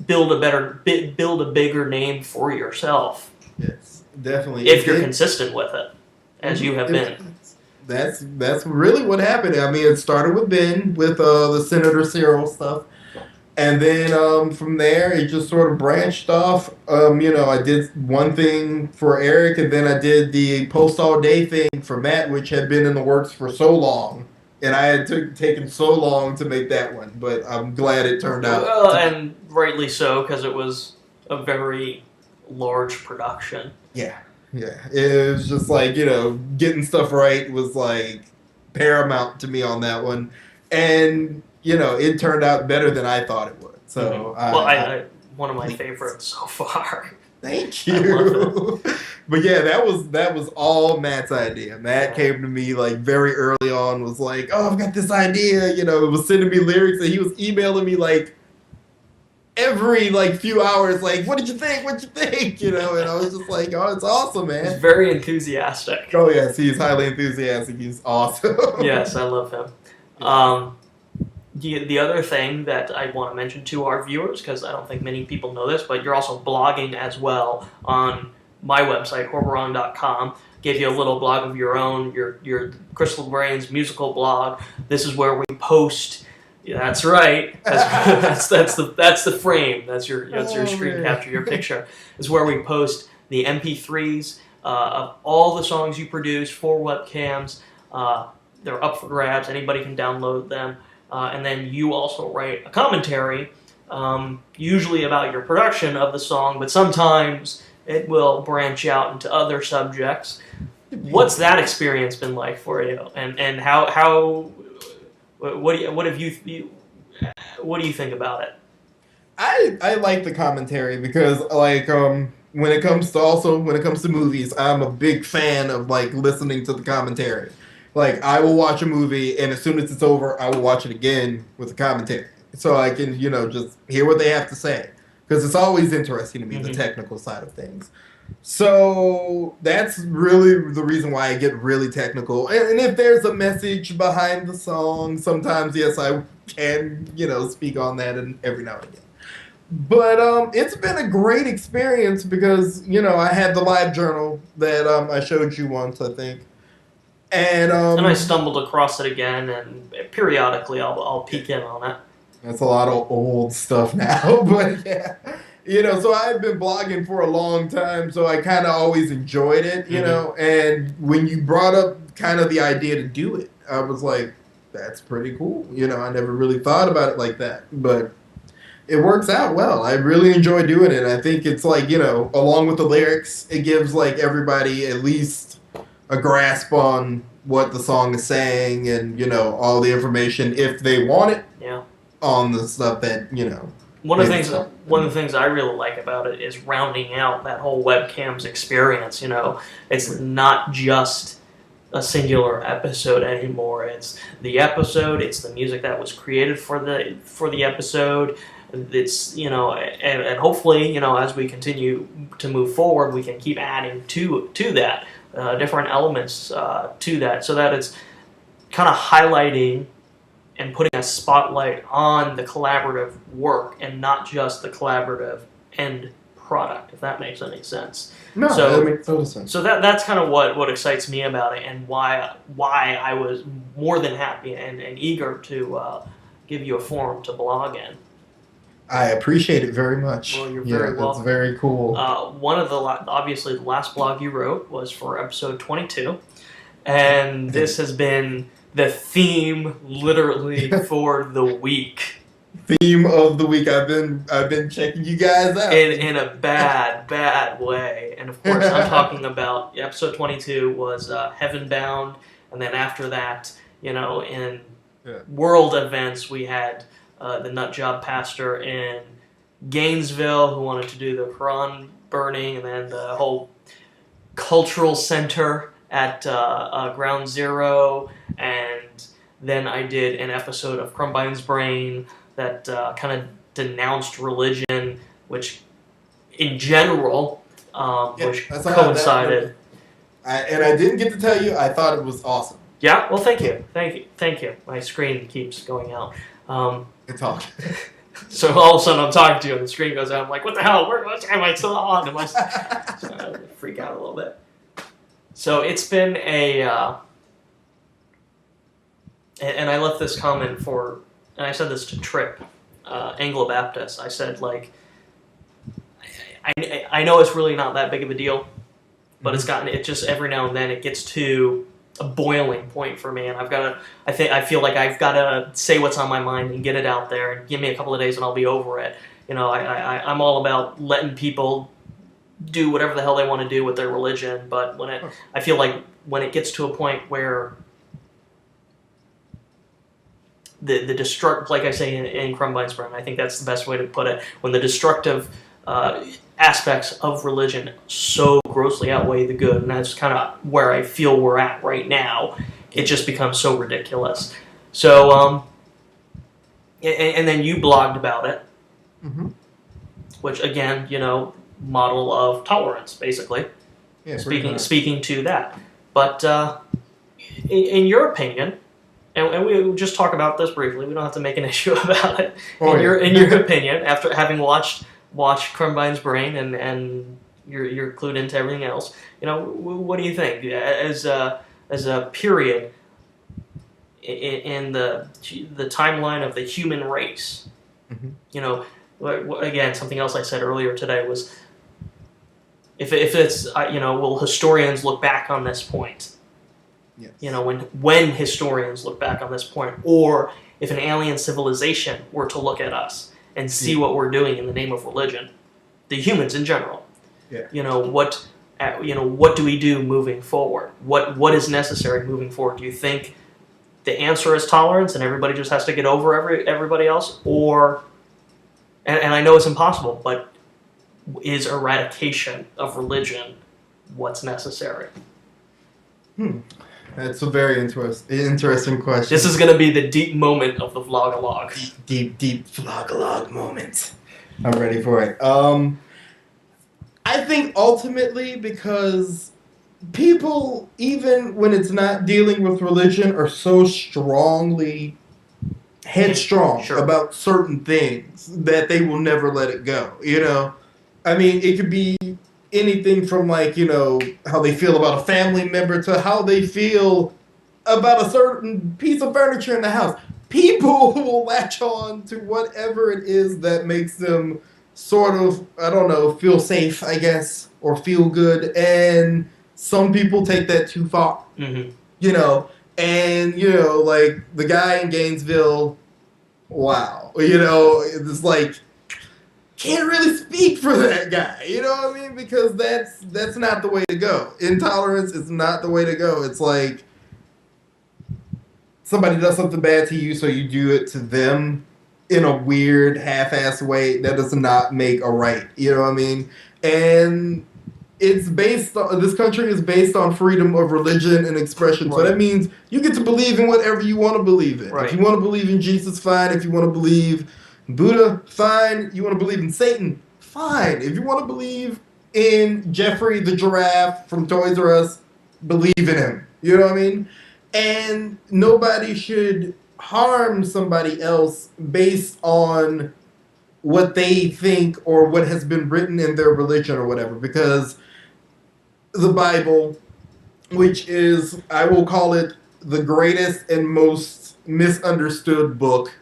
build a bigger name for yourself. Yes, definitely. If you're consistent with it, as you have been. That's really what happened. I mean, it started with Ben, with the Senator Cyril stuff. And then from there, it just sort of branched off. I did one thing for Eric, and then I did the Post All Day thing for Matt, which had been in the works for so long. And I had taken so long to make that one, but I'm glad it turned out. Well, and rightly so, because it was a very large production. Yeah. Yeah, it was just like, getting stuff right was like paramount to me on that one. And, it turned out better than I thought it would. So, I one of my favorites so far. Thank you. But yeah, that was all Matt's idea. Matt came to me like very early on, was like, oh, I've got this idea, it was sending me lyrics, and he was emailing me like every like few hours, like, what did you think? And I was just like, oh, it's awesome, man. He's very enthusiastic. Oh yes, he's highly enthusiastic. He's awesome. Yes, I love him. The other thing that I want to mention to our viewers, because I don't think many people know this, but you're also blogging as well on my website, horrorwrong.com. Gave you a little blog of your own, your Crystal Brains musical blog. This is where we post Yeah, that's right. That's the frame. That's your screen man. capture. Your picture is where we post the MP3s of all the songs you produce for webcams. They're up for grabs. Anybody can download them, and then you also write a commentary, usually about your production of the song, but sometimes it will branch out into other subjects. What's that experience been like for you? And how what do you think about it? I like the commentary because like when it comes to movies, I'm a big fan of like listening to the commentary. Like I will watch a movie and as soon as it's over, I will watch it again with the commentary. So I can, just hear what they have to say. Because it's always interesting to me, the technical side of things. So that's really the reason why I get really technical. And if there's a message behind the song, sometimes, yes, I can, speak on that and every now and again. But it's been a great experience because, I had the live journal that I showed you once, I think. And I stumbled across it again, and periodically I'll peek in on it. That's a lot of old stuff now, but yeah. So I've been blogging for a long time, so I kind of always enjoyed it, and when you brought up kind of the idea to do it, I was like, that's pretty cool. I never really thought about it like that, but it works out well. I really enjoy doing it. I think it's like, along with the lyrics, it gives like everybody at least a grasp on what the song is saying and, all the information if they want it. Yeah. On the stuff that, One of the things I really like about it is rounding out that whole webcams experience. It's not just a singular episode anymore. It's the episode. It's the music that was created for the episode. It's and hopefully as we continue to move forward, we can keep adding to that different elements to that, so that it's kind of highlighting and putting a spotlight on the collaborative work and not just the collaborative end product, if that makes any sense. No, that makes total sense. So that's kind of what excites me about it, and why I was more than happy and eager to give you a forum to blog in. I appreciate it very much. Well, you're very welcome. That's very cool. Obviously the last blog you wrote was for episode 22, and this has been the theme literally for the week. Theme of the week. I've been checking you guys out in a bad way. And of course, I'm talking about episode 22 was Heaven Bound, and then after that, in world events, we had the nutjob pastor in Gainesville who wanted to do the Quran burning, and then the whole cultural center at Ground Zero, and then I did an episode of Krumbine's Brain that kind of denounced religion, which in general, which coincided. And I didn't get to tell you, I thought it was awesome. Yeah, well, thank you. My screen keeps going out. It's on. So all of a sudden I'm talking to you and the screen goes out. I'm like, what the hell? What am I still on? Am I freak out a little bit. So it's been and I left this comment and I said this to Tripp, Anglo-Baptist. I said, like, I know it's really not that big of a deal, but it just every now and then it gets to a boiling point for me, and I feel like I've got to say what's on my mind and get it out there, and give me a couple of days and I'll be over it. I'm all about letting people do whatever the hell they want to do with their religion, but I feel like when it gets to a point where the destruct, like I say in Krumbine's Brain, I think that's the best way to put it, when the destructive aspects of religion so grossly outweigh the good, and that's kind of where I feel we're at right now. It just becomes so ridiculous. So, and then you blogged about it, which again, model of tolerance, basically. Yeah, speaking to that, but in your opinion, and we just talk about this briefly. We don't have to make an issue about it. In your opinion, after having watched Krumbine's Brain and you're clued into everything else, what do you think as a period? in the timeline of the human race. Mm-hmm. You know, again, something else I said earlier today was, if it's will historians look back on this point? Yes. You know, when historians look back on this point, or if an alien civilization were to look at us and see what we're doing in the name of religion, the humans in general. Yeah. What do we do moving forward? What is necessary moving forward? Do you think the answer is tolerance and everybody just has to get over everybody else, or and I know it's impossible, but is eradication of religion what's necessary? That's a very interesting question. This is going to be the deep moment of the vlog-a-log. Deep vlog-a-log moment. I'm ready for it. I think ultimately because people, even when it's not dealing with religion, are so strongly headstrong about certain things that they will never let it go. You know, I mean, it could be anything from how they feel about a family member to how they feel about a certain piece of furniture in the house. People will latch on to whatever it is that makes them sort of, I don't know, feel safe, I guess, or feel good. And some people take that too far. Mm-hmm. And like the guy in Gainesville, wow, it's like, can't really speak for that guy, you know what I mean? Because that's not the way to go. Intolerance is not the way to go. It's like somebody does something bad to you, so you do it to them in a weird, half-assed way. That does not make a right, you know what I mean? And it's based on, this country is based on freedom of religion and expression. Right. So that means you get to believe in whatever you want to believe in. Right. If you want to believe in Jesus, fine. If you want to believe Buddha, fine. You want to believe in Satan, fine. If you want to believe in Jeffrey the giraffe from Toys R Us, believe in him. You know what I mean? And nobody should harm somebody else based on what they think or what has been written in their religion or whatever. Because the Bible, which is, I will call it the greatest and most misunderstood book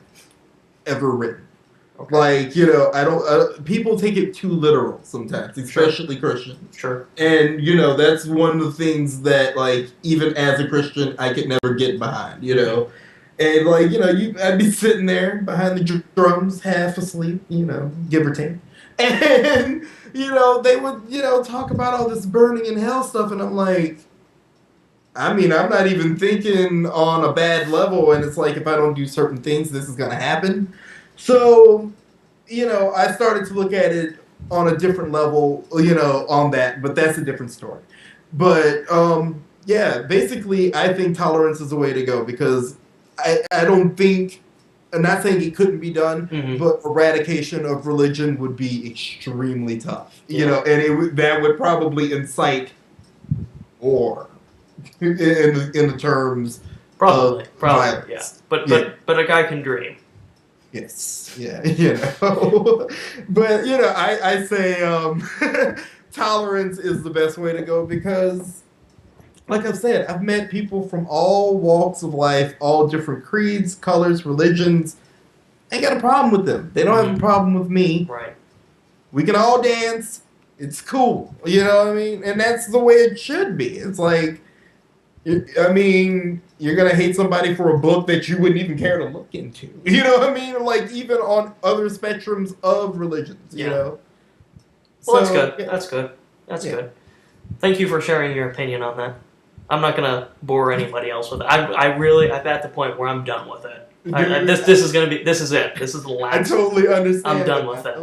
ever written. Okay. Like, I don't, people take it too literal sometimes, especially Christians. Sure. And, that's one of the things that, like, even as a Christian, I could never get behind, And, like, I'd be sitting there behind the drums, half asleep, give or take. And, they would, talk about all this burning in hell stuff, and I'm like, I mean, I'm not even thinking on a bad level, and it's like, if I don't do certain things, this is going to happen. So, I started to look at it on a different level, on that, but that's a different story. But, basically, I think tolerance is the way to go, because I don't think, I'm not saying it couldn't be done, but eradication of religion would be extremely tough, and that would probably incite war in the terms probably, of violence. Yeah. But a guy can dream. Yes, yeah, but I say tolerance is the best way to go because, like I've said, I've met people from all walks of life, all different creeds, colors, religions. I ain't got a problem with them. They don't have a problem with me. Right. We can all dance. It's cool. You know what I mean? And that's the way it should be. It's like, I mean, you're going to hate somebody for a book that you wouldn't even care to look into. You know what I mean? Like, even on other spectrums of religions, you know? Well, that's good. Yeah. That's good. Thank you for sharing your opinion on that. I'm not going to bore anybody else with it. I'm at the point where I'm done with it. This is it. This is the last. I totally understand. I'm done with it.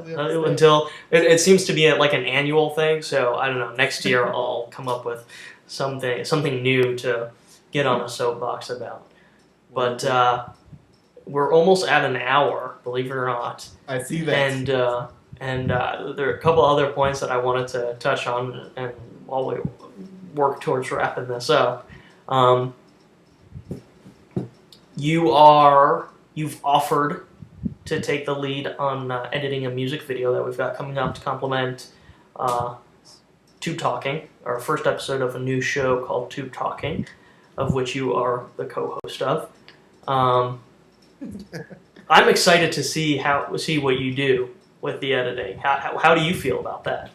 Until, it seems to be like an annual thing, so I don't know, next year I'll come up with something new to get on a soapbox about. But we're almost at an hour, believe it or not. I see that. And there are a couple other points that I wanted to touch on, and while we work towards wrapping this up, you've offered to take the lead on editing a music video that we've got coming up to complement Tube Talking, our first episode of a new show called Tube Talking, of which you are the co-host of. I'm excited to see what you do with the editing. How do you feel about that?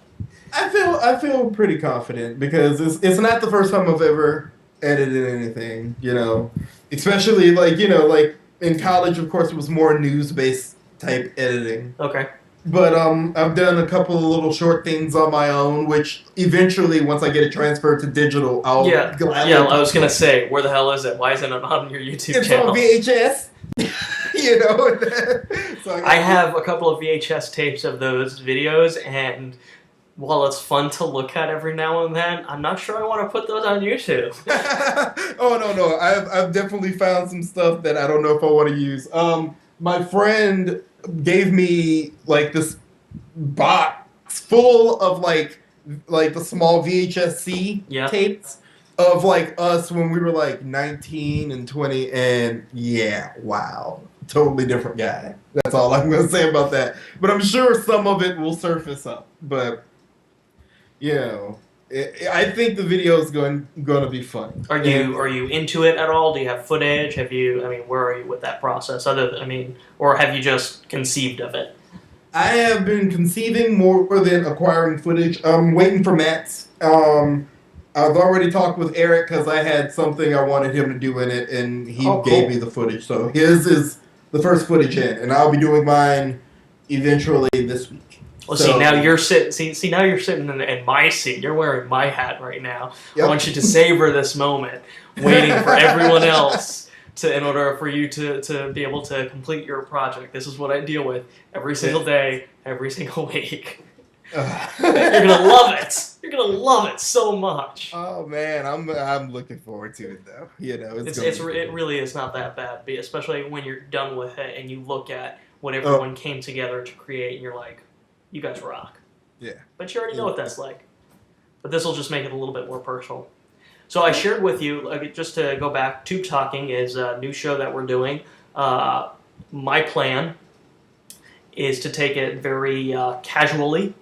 I feel pretty confident because it's not the first time I've ever edited anything, you know. Especially like, you know, like in college, of course, it was more news-based type editing. Okay. But I've done a couple of little short things on my own, which eventually, once I get it transferred to digital, I'll gladly. I was gonna say, where the hell is it? Why isn't it on your YouTube channel? It's on VHS. You know. So I have a couple of VHS tapes of those videos, and while it's fun to look at every now and then, I'm not sure I want to put those on YouTube. Oh no! I've definitely found some stuff that I don't know if I want to use. My friend gave me like this box full of like the small VHS-C tapes of like us when we were like 19 and 20, and yeah, wow, totally different guy. That's all I'm gonna say about that. But I'm sure some of it will surface up. But you know, I think the video is going to be fun. Are you into it at all? Do you have footage? Where are you with that process? Or have you just conceived of it? I have been conceiving more than acquiring footage. I'm waiting for Matt's. I've already talked with Eric because I had something I wanted him to do in it, and he gave me the footage. So his is the first footage in, and I'll be doing mine eventually this week. Well, so, now you're sitting. Now you're sitting in my seat. You're wearing my hat right now. Yep. I want you to savor this moment, waiting for everyone else in order for you to be able to complete your project. This is what I deal with every single day, every single week. You're gonna love it. You're gonna love it so much. Oh man, I'm looking forward to it though. You know, it really is not that bad, especially when you're done with it and you look at what everyone came together to create, and you're like, you guys rock. Yeah. But you already know what that's like. But this will just make it a little bit more personal. So I shared with you, just to go back, Tube Talking is a new show that we're doing. My plan is to take it very casually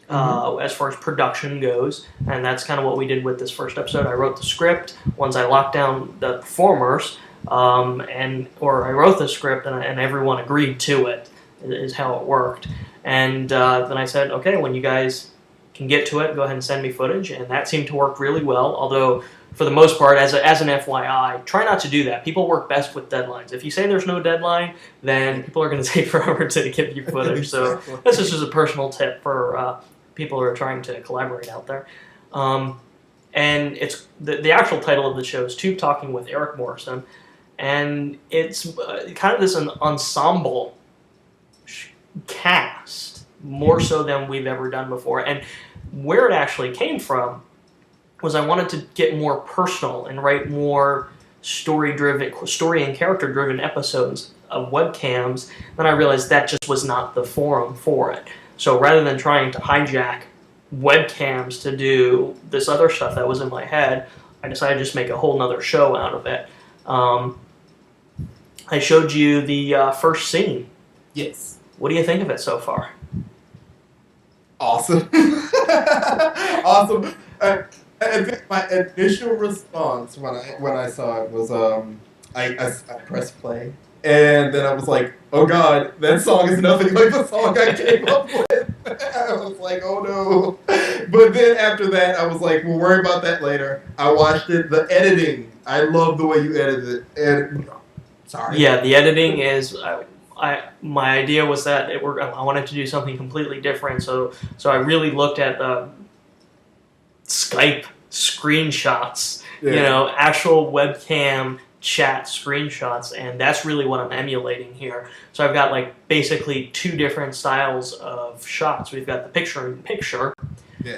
as far as production goes. And that's kind of what we did with this first episode. I wrote the script. Once I locked down the performers, or I wrote the script and everyone agreed to it, is how it worked. And then I said, okay, when you guys can get to it, go ahead and send me footage. And that seemed to work really well, although for the most part, as an FYI, try not to do that. People work best with deadlines. If you say there's no deadline, then people are going to take forever to give you footage. So this is just a personal tip for people who are trying to collaborate out there. And it's the actual title of the show is Tube Talking with Eric Morrison. And it's kind of this ensemble cast, more so than we've ever done before. And where it actually came from was I wanted to get more personal and write more story and character-driven episodes of webcams. Then I realized that just was not the forum for it. So rather than trying to hijack webcams to do this other stuff that was in my head, I decided to just make a whole nother show out of it. I showed you the first scene. Yes. What do you think of it so far? Awesome. Awesome. I think my initial response when I saw it was I pressed play, and then I was like, oh god, that song is nothing like the song I came up with. I was like, oh no. But then after that, I was like, we'll worry about that later. I watched it. The editing, I love the way you edited it. And sorry. Yeah, the editing is. My idea was that I wanted to do something completely different, so I really looked at the Skype screenshots, actual webcam chat screenshots, and that's really what I'm emulating here. So I've got like basically two different styles of shots. We've got the picture-in-picture,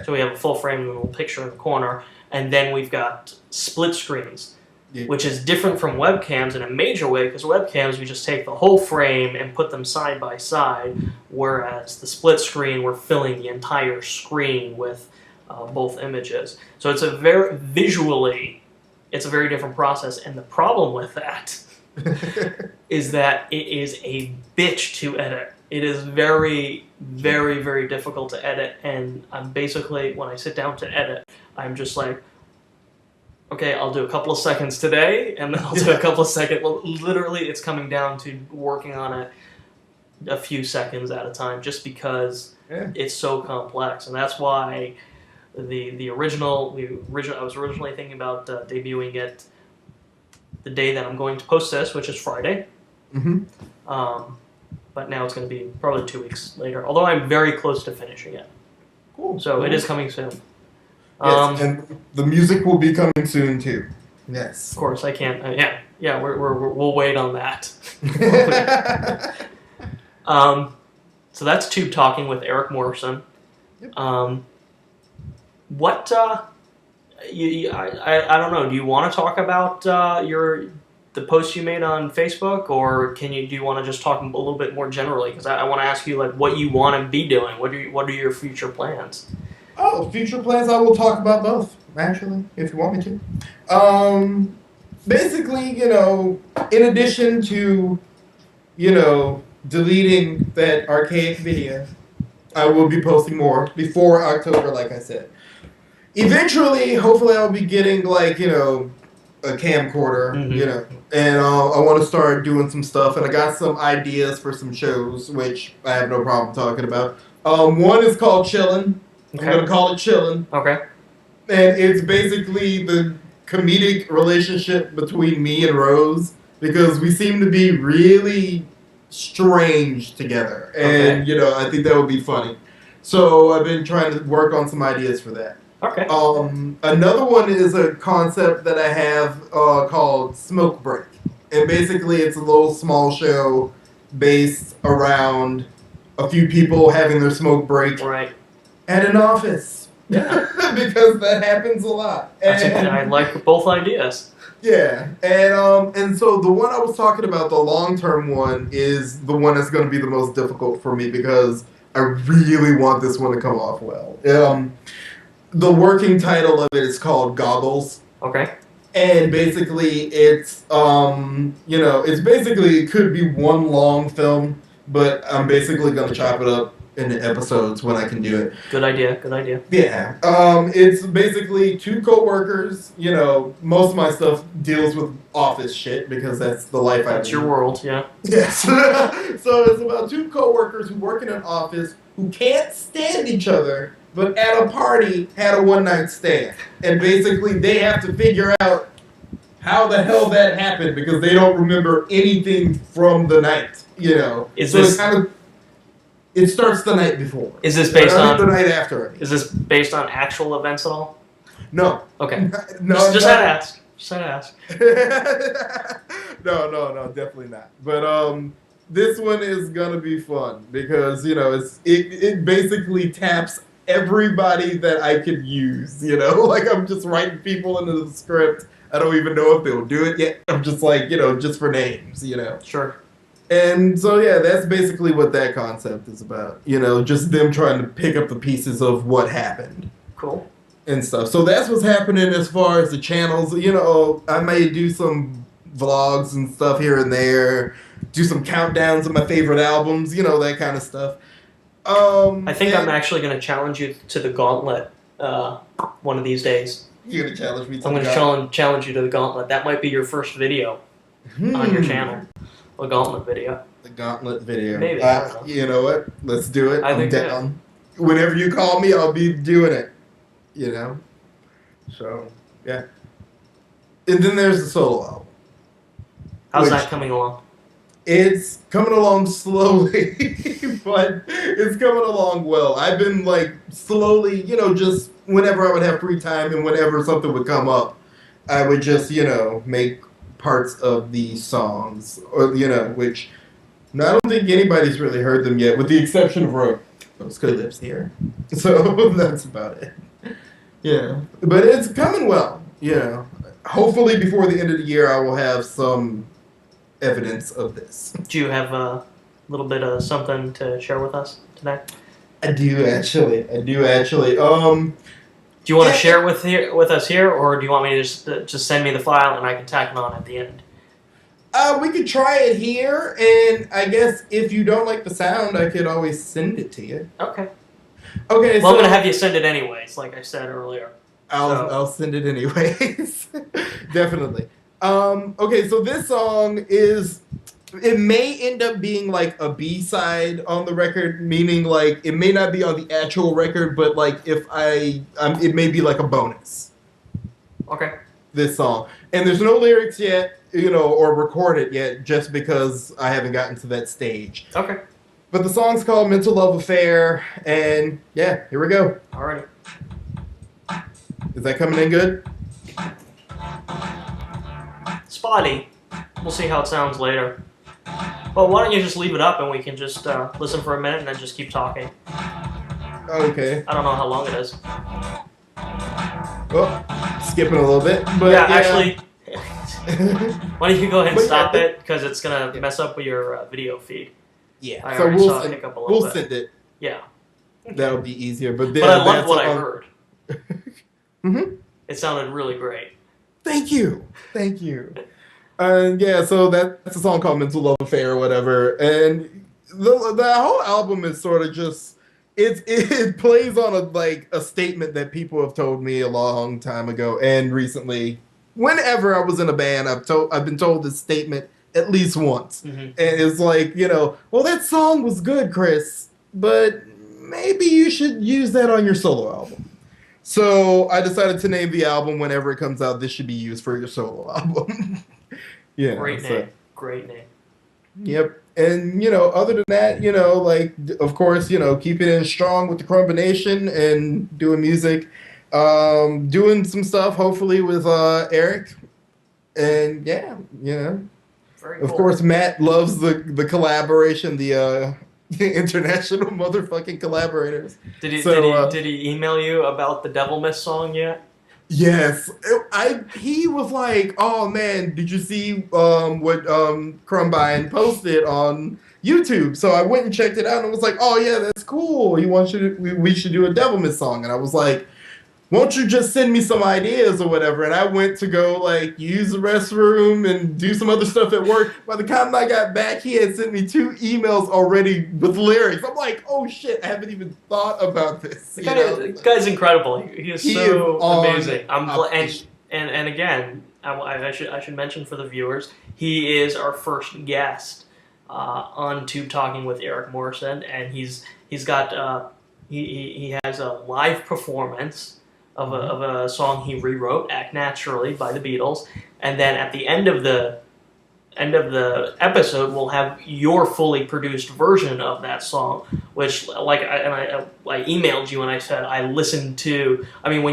so we have a full frame and a little picture in the corner, and then we've got split screens. Which is different from webcams in a major way, because webcams, we just take the whole frame and put them side by side, whereas the split screen, we're filling the entire screen with both images. So it's visually, it's a very different process, and the problem with that is that it is a bitch to edit. It is very, very, very difficult to edit, and I'm basically, when I sit down to edit, I'm just like, okay, I'll do a couple of seconds today, and then I'll do a couple of seconds. Well, literally, it's coming down to working on it a few seconds at a time, just because it's so complex, and that's why the original. I was originally thinking about debuting it the day that I'm going to post this, which is Friday. Mm-hmm. But now it's going to be probably 2 weeks later. Although I'm very close to finishing it, Cool. so it is coming soon. Yes, and the music will be coming soon too. Yes. Of course, I can't. Yeah. We'll wait on that. So that's Tube Talking with Eric Morrison. Yep. I don't know. Do you want to talk about the post you made on Facebook, or do you want to just talk a little bit more generally? Because I want to ask you like what you want to be doing. What are your future plans? Oh, future plans. I will talk about both, actually, if you want me to. Basically, in addition to, deleting that archaic video, I will be posting more before October, like I said. Eventually, hopefully, I'll be getting, a camcorder, and I want to start doing some stuff, and I got some ideas for some shows, which I have no problem talking about. One is called Chillin'. Okay. I'm going to call it Chillin'. Okay. And it's basically the comedic relationship between me and Rose, because we seem to be really strange together. And, I think that would be funny. So I've been trying to work on some ideas for that. Okay. Another one is a concept that I have called Smoke Break. And basically it's a little small show based around a few people having their smoke break Right. at an office. Yeah. Because that happens a lot. I like both ideas. Yeah, and so the one I was talking about, the long-term one, is the one that's going to be the most difficult for me because I really want this one to come off well. The working title of it is called Goggles. Okay. And basically it's, it could be one long film, but I'm basically going to chop it up into episodes when I can do it. Good idea. Yeah. It's basically two co-workers. Most of my stuff deals with office shit because that's the life I lead. That's your world, yeah. Yes. So it's about two co-workers who work in an office who can't stand each other, but at a party had a one-night stand. And basically they have to figure out how the hell that happened because they don't remember anything from the night, It starts the night before. Is this based on the night after? Is this based on actual events at all? No. Okay. No. Just had to ask. No, definitely not. But this one is gonna be fun because it basically taps everybody that I could use. Like I'm just writing people into the script. I don't even know if they'll do it yet. I'm just just for names. Sure. And so, yeah, that's basically what that concept is about. Just them trying to pick up the pieces of what happened. Cool. And stuff. So that's what's happening as far as the channels. I may do some vlogs and stuff here and there. Do some countdowns of my favorite albums. That kind of stuff. I think I'm actually going to challenge you to the gauntlet one of these days. You're going to challenge me to I'm going to challenge you to the gauntlet. That might be your first video on your channel. A gauntlet video. The gauntlet video. Maybe. You know what? Let's do it. I'm down. Yeah. Whenever you call me, I'll be doing it. So, yeah. And then there's the solo album. How's that coming along? It's coming along slowly, but it's coming along well. I've been slowly, just whenever I would have free time and whenever something would come up, I would just, make parts of the songs, or which I don't think anybody's really heard them yet, with the exception of Rose lives here. So that's about it. Yeah, but it's coming well. Hopefully before the end of the year, I will have some evidence of this. Do you have a little bit of something to share with us today? I do actually. Do you want to share it with us here, or do you want me to just send me the file and I can tack it on at the end? We could try it here, and I guess if you don't like the sound, I could always send it to you. Okay. Okay, well, I'm going to have you send it anyways, like I said earlier. I'll send it anyways. Definitely. Okay, so this song is. It may end up being like a B-side on the record, meaning like it may not be on the actual record, but like if it may be like a bonus. Okay. This song, and there's no lyrics yet, or recorded yet, just because I haven't gotten to that stage. Okay. But the song's called "Mental Love Affair," and yeah, here we go. Alrighty. Is that coming in good? Spotty. We'll see how it sounds later. Well, why don't you just leave it up and we can just listen for a minute and then just keep talking. Okay. I don't know how long it is. Oh, skipping a little bit, but yeah. Actually, why don't you go ahead and But stop yeah, it because it's gonna mess up with your video feed. Yeah. I So already saw it pick up a little we'll bit. send it. Yeah. That'll be easier. But But I loved what I on- heard. Mhm. It sounded really great. Thank you. And yeah, so that's a song called "Mental Love Affair" or whatever, and the whole album is sort of just it plays on a statement that people have told me a long time ago and recently. Whenever I was in a band, I've been told this statement at least once, and it's like, well, that song was good, Chris, but maybe you should use that on your solo album. So I decided to name the album whenever it comes out. This should be used for your solo album. Yeah, Great name. Great name. Yep. And, other than that, of course, keeping it strong with the Krumbination and doing music. Doing some stuff, hopefully, with Eric. And, yeah, Very Of cool. course, Matt loves the collaboration, the international motherfucking collaborators. Did he, So, did he email you about the Devil Miss song yet? Yes, he was like, "Oh man, did you see what Krumbine posted on YouTube?" So I went and checked it out, and it was like, "Oh yeah, that's cool. He wants we should do a Devilman song." And I was like, "Won't you just send me some ideas or whatever?" And I went to go use the restroom and do some other stuff at work. By the time I got back, he had sent me 2 emails already with lyrics. I'm like, "Oh shit, I haven't even thought about this." The guy's incredible. He is so amazing. And again, I should mention for the viewers, he is our first guest on Tube Talking with Eric Morrison, and he's got he has a live performance of a song he rewrote, "Act Naturally" by the Beatles, and then at the end of the episode, we'll have your fully produced version of that song, which, I emailed you and I said when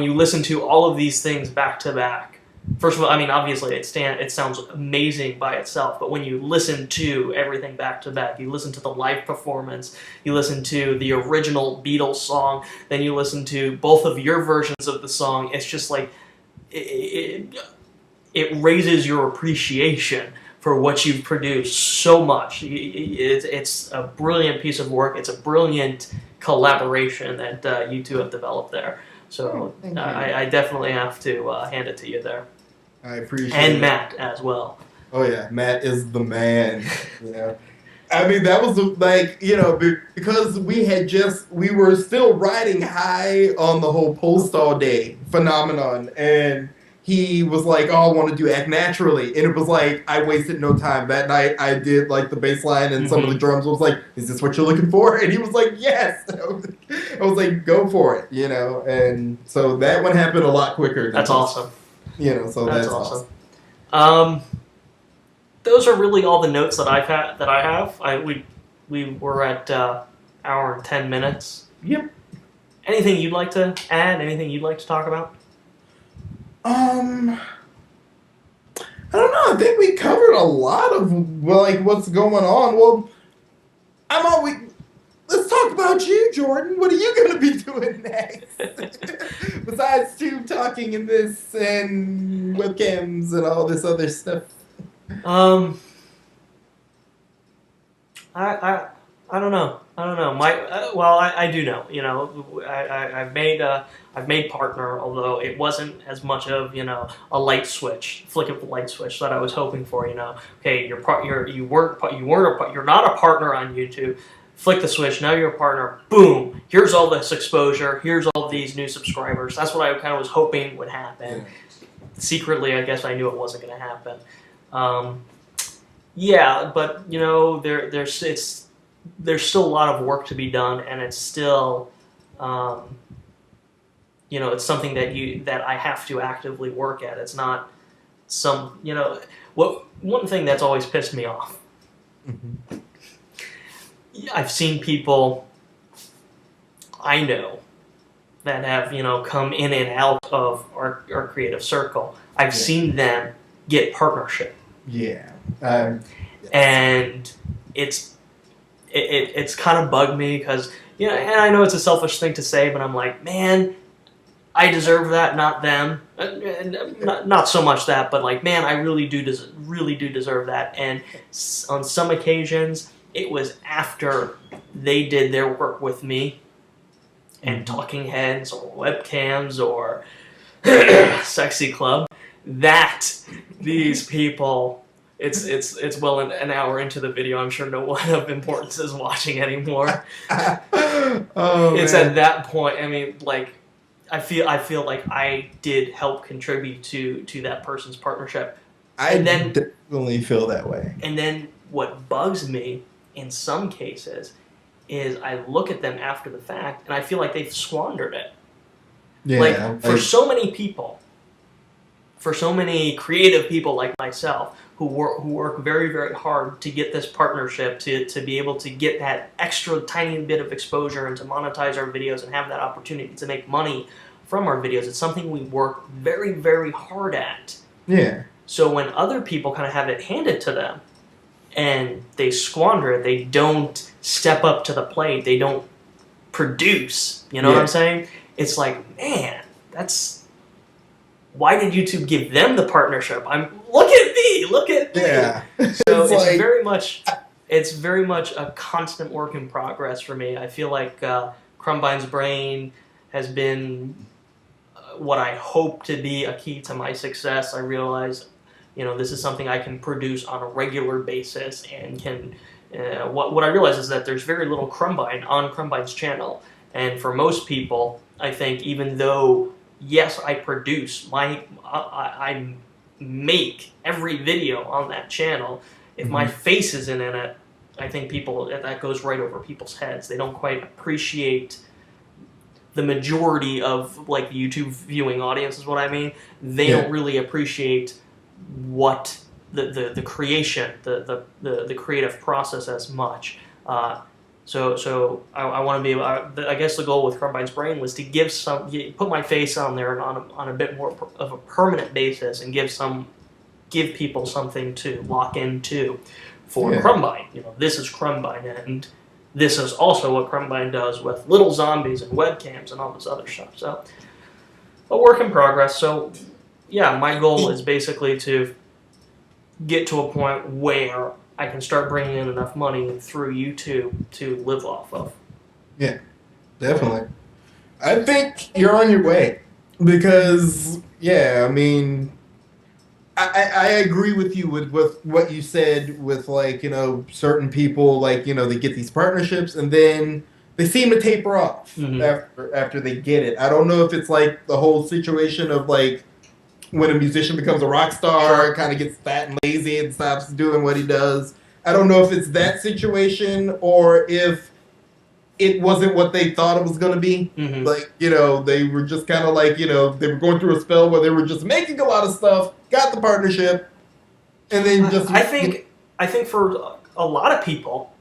you listen to all of these things back to back, first of all, obviously it sounds amazing by itself, but when you listen to everything back to back, you listen to the live performance, you listen to the original Beatles song, then you listen to both of your versions of the song, it's just like it raises your appreciation for what you've produced so much. It's a brilliant piece of work. It's a brilliant collaboration that you two have developed there. So I definitely have to hand it to you there. I appreciate it. And Matt as well. Oh yeah, Matt is the man. That was because we were still riding high on the whole post all day phenomenon, and he was like, "Oh, I want to do Act Naturally," and it was like I wasted no time that night. I did the bass line and some of the drums. I was like, "Is this what you're looking for?" And he was like, "Yes." I was like, "Go for it," And so that one happened a lot quicker. That's awesome. So that's awesome. Those are really all the notes that I have. We were at hour and 10 minutes. Yep. Anything you'd like to add? Anything you'd like to talk about? I don't know. I think we covered a lot of what's going on. Well, let's talk about you, Jordan. What are you going to be doing next? Besides Tube Talking and this and webcams and all this other stuff. I don't know. I do know. I've made Partner, although it wasn't as much of a light switch, flick of the light switch that I was hoping for. Okay, you're not a partner on YouTube. flick the switch, now you're a partner, boom, here's all this exposure, here's all these new subscribers. That's what I kind of was hoping would happen. Yeah. Secretly, I guess I knew it wasn't going to happen. Yeah, but you know, there's still a lot of work to be done, and it's still, you know, it's something that I have to actively work at. It's not some, you know, one thing that's always pissed me off. Mm-hmm. I've seen people I know that have, you know, come in and out of our creative circle. I've seen them get partnership. Yeah. And it's kind of bugged me because, you know, and I know it's a selfish thing to say, but I'm like, man, I deserve that, not them. Not so much that, but like, man, I really do deserve that. And on some occasions, it was after they did their work with me, and Talking Heads or webcams or Sexy Club, that these people, it's well an hour into the video. I'm sure no one of importance is watching anymore. It's man. at that point. I mean, like, I feel like I did help contribute to that person's partnership. I definitely feel that way. And then what bugs me in some cases is I look at them after the fact and I feel like they've squandered it. Yeah. Like, for so many people, for so many creative people like myself who work very, very hard to get this partnership, to be able to get that extra tiny bit of exposure and to monetize our videos and have that opportunity to make money from our videos. It's something we work very, very hard at. Yeah. So when other people kind of have it handed to them and they squander it, they don't step up to the plate, they don't produce, you know what I'm saying? It's like, man, why did YouTube give them the partnership? Look at me. Yeah. So like, it's very much a constant work in progress for me. I feel like Krumbine's brain has been what I hope to be a key to my success. I realize, you know, this is something I can produce on a regular basis and can. What I realize is that there's very little Krumbine on Krumbine's channel, and for most people, I think, even though yes, I produce I make every video on that channel. If my face isn't in it, I think that goes right over people's heads. They don't quite appreciate the majority of like the YouTube viewing audience is what I mean. They don't really appreciate what the creation, the creative process as much. So I want to be able. I guess the goal with Krumbine's brain was to put my face on there on a bit more of a permanent basis and give people something to lock into for Krumbine. You know, this is Krumbine, and this is also what Krumbine does with little zombies and webcams and all this other stuff. So a work in progress. So yeah, my goal is basically to get to a point where I can start bringing in enough money through YouTube to live off of. Yeah, definitely. I think you're on your way because, I mean, I agree with you with what you said with, like, you know, certain people, like, you know, they get these partnerships and then they seem to taper off after they get it. I don't know if it's like the whole situation of like when a musician becomes a rock star, kind of gets fat and lazy and stops doing what he does. I don't know if it's that situation or if it wasn't what they thought it was going to be. Like, you know, they were just kind of like, you know, they were going through a spell where they were just making a lot of stuff, got the partnership, and then just... I think for a lot of people,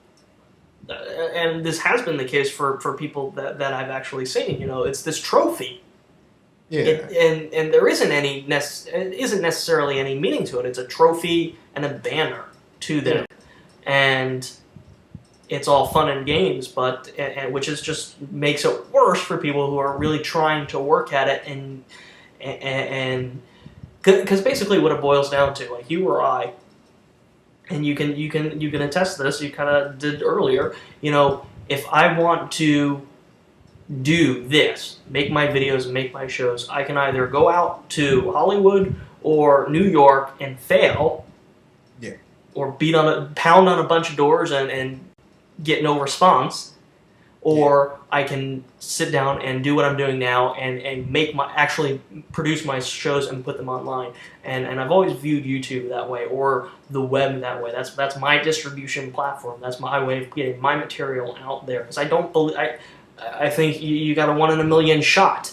and this has been the case for people that I've actually seen, you know, it's this trophy. Yeah. And there isn't necessarily any meaning to it. It's a trophy and a banner to them. And it's all fun and games, but which is just makes it worse for people who are really trying to work at it and because basically what it boils down to, like you or I, and you can attest to this, you kind of did earlier, you know, if I want to do this, make my videos and make my shows, I can either go out to Hollywood or New York and fail, or pound on a bunch of doors and get no response, or I can sit down and do what I'm doing now and actually produce my shows and put them online. And I've always viewed YouTube that way, or the web that way. That's my distribution platform. That's my way of getting my material out there. Because I think you got a 1 in a million shot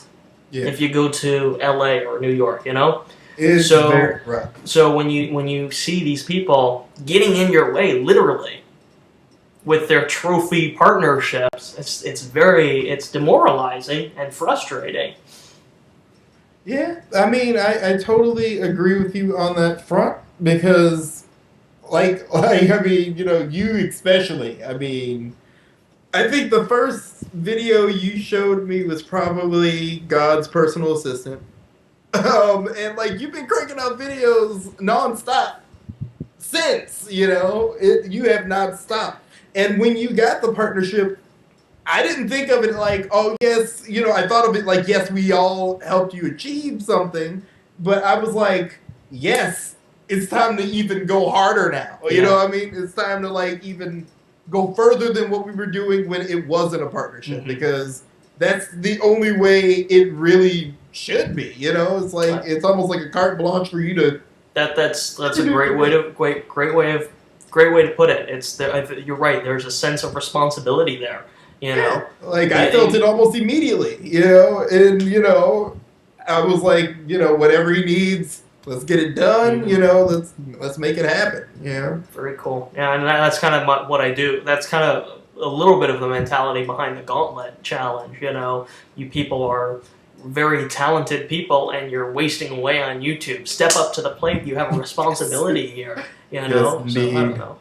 if you go to LA or New York, you know? So when you see these people getting in your way, literally, with their trophy partnerships, it's demoralizing and frustrating. Yeah, I mean, I totally agree with you on that front because, like I mean, you know, you especially. I mean, I think the first video you showed me was probably God's personal assistant. And like you've been cranking out videos nonstop since, you know, you have not stopped. And when you got the partnership, I didn't think of it like, oh yes, you know, I thought of it like, yes, we all helped you achieve something, but I was like, yes, it's time to even go harder now. You know what I mean? It's time to like even go further than what we were doing when it wasn't a partnership, because that's the only way it really should be. You know, it's like it's almost like a carte blanche for you to. That's a great way to put it. You're right. There's a sense of responsibility there. You know, like I felt it almost immediately. You know, and you know, I was like, you know, whatever he needs, let's get it done. You know, let's make it happen. You know, very cool. Yeah, and that's kind of what I do. That's kind of a little bit of the mentality behind the Gauntlet Challenge. You know, you people are very talented people, and you're wasting away on YouTube. Step up to the plate. You have a responsibility here. You know, so I don't know.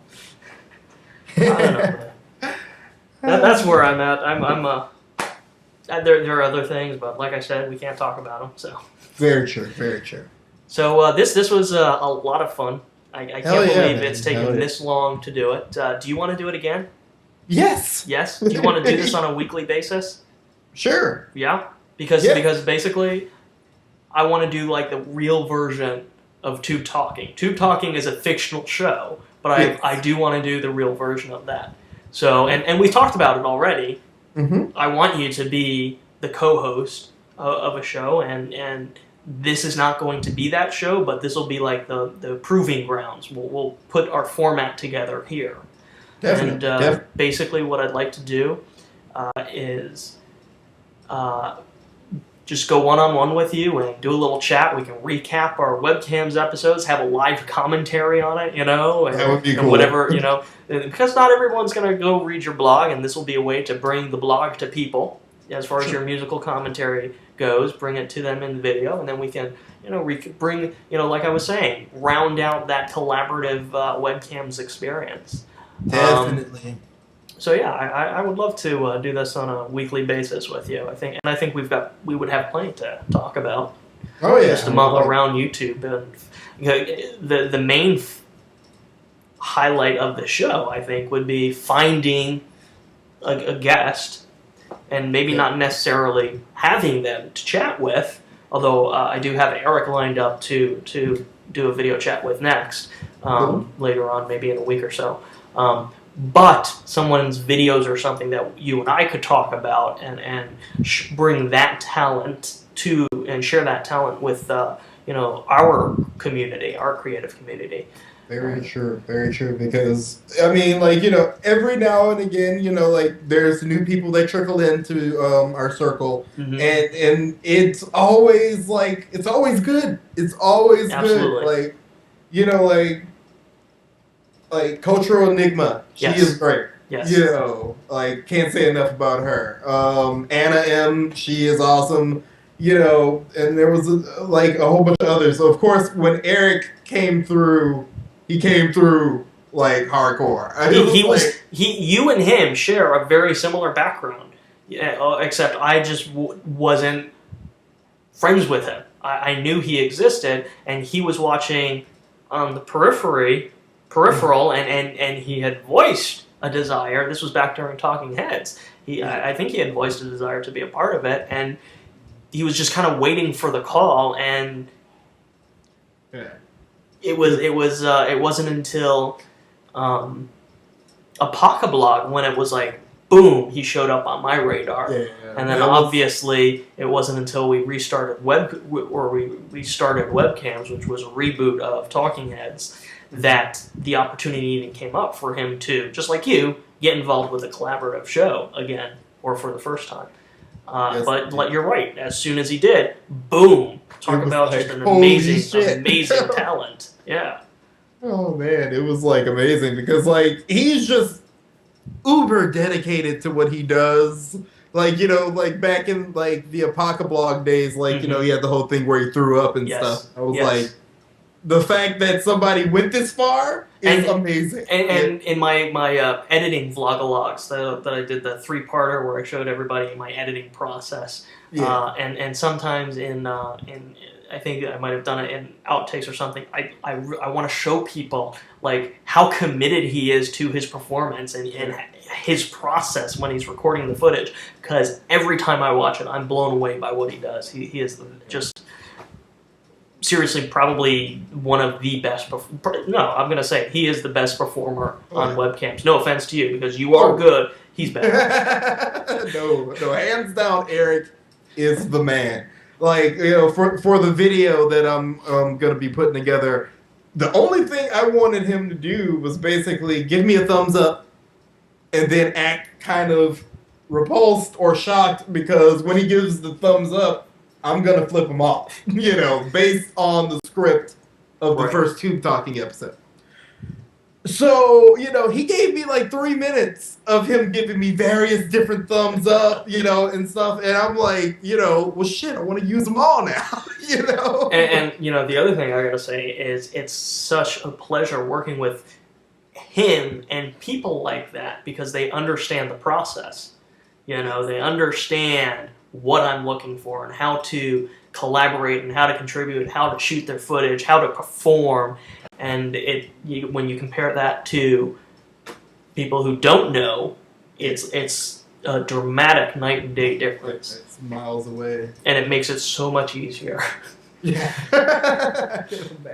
I don't know. That's where I'm at. There are other things, but like I said, we can't talk about them. So very true, very true. So this was a lot of fun. I can't believe it's taken this long to do it. Do you want to do it again? Yes. Yes. Do you want to do this on a weekly basis? Sure. Yeah. Because basically, I want to do like the real version of Tube Talking. Tube Talking is a fictional show, but I do want to do the real version of that. So, and we talked about it already. I want you to be the co-host of a show, and this is not going to be that show, but this will be like the proving grounds. We'll put our format together here. Definitely. And basically what I'd like to do is just go one-on-one with you and do a little chat. We can recap our webcams episodes, have a live commentary on it, you know, and, that would be cool. And whatever, you know, because not everyone's going to go read your blog, and this will be a way to bring the blog to people as far as your musical commentary goes, bring it to them in the video, and then we can, you know, bring, you know, like I was saying, round out that collaborative webcams experience. Definitely. So yeah, I would love to do this on a weekly basis with you. I think we would have plenty to talk about. Oh yeah, just around YouTube, and you know, the main highlight of the show, I think, would be finding a guest, and maybe not necessarily having them to chat with. Although I do have Eric lined up to do a video chat with next later on, maybe in a week or so. But someone's videos or something that you and I could talk about and bring that talent to and share that talent with you know, our community, our creative community. Very true, because, I mean, like, you know, every now and again, you know, like, there's new people that trickle into our circle, and it's always, like, it's always good. It's always good. Like, you know, like Cultural Enigma, she is great. Yes. You know, like, can't say enough about her. Anna M, she is awesome. You know, and there was, like, a whole bunch of others. So, of course, when Eric came through, he came through like hardcore. You and him share a very similar background, except I just wasn't friends with him. I knew he existed, and he was watching on the peripheral, and he had voiced a desire. This was back during Talking Heads. I think he had voiced a desire to be a part of it, and he was just kind of waiting for the call, and it wasn't until Apocablog, when it was like, boom, he showed up on my radar. Yeah, and then obviously it wasn't until we restarted webcams, which was a reboot of Talking Heads, that the opportunity even came up for him to, just like you, get involved with a collaborative show again, or for the first time. Yes, But you're right. As soon as he did, boom! Talk about like, just an holy amazing shit. talent. Yeah. Oh man, it was like amazing because like he's just uber dedicated to what he does. Like, you know, like back in like the Apocablog days, like, you know, he had the whole thing where he threw up and Yes. stuff. I was like, the fact that somebody went this far is amazing. And in my editing vlogalogs that I did, the 3-parter where I showed everybody my editing process. Yeah. And sometimes in I think I might have done it in outtakes or something. I want to show people like how committed he is to his performance and his process when he's recording the footage. Because every time I watch it, I'm blown away by what he does. He is just seriously probably one of the best. No, I'm gonna say he is the best performer on webcams. No offense to you, because you are good. He's better. no, hands down, Eric is the man. Like, you know, for the video that I'm gonna be putting together, the only thing I wanted him to do was basically give me a thumbs up and then act kind of repulsed or shocked, because when he gives the thumbs up, I'm gonna flip him off, you know, based on the script of the first Tube Talking episode. So, you know, he gave me like 3 minutes of him giving me various different thumbs up, you know, and stuff, and I'm like, you know, well, shit, I want to use them all now, you know? And, you know, the other thing I gotta say is it's such a pleasure working with him and people like that, because they understand the process. You know, they understand what I'm looking for and how to collaborate and how to contribute, how to shoot their footage, how to perform. And when you compare that to people who don't know, it's a dramatic night and day difference. It's miles away. And it makes it so much easier. Yeah.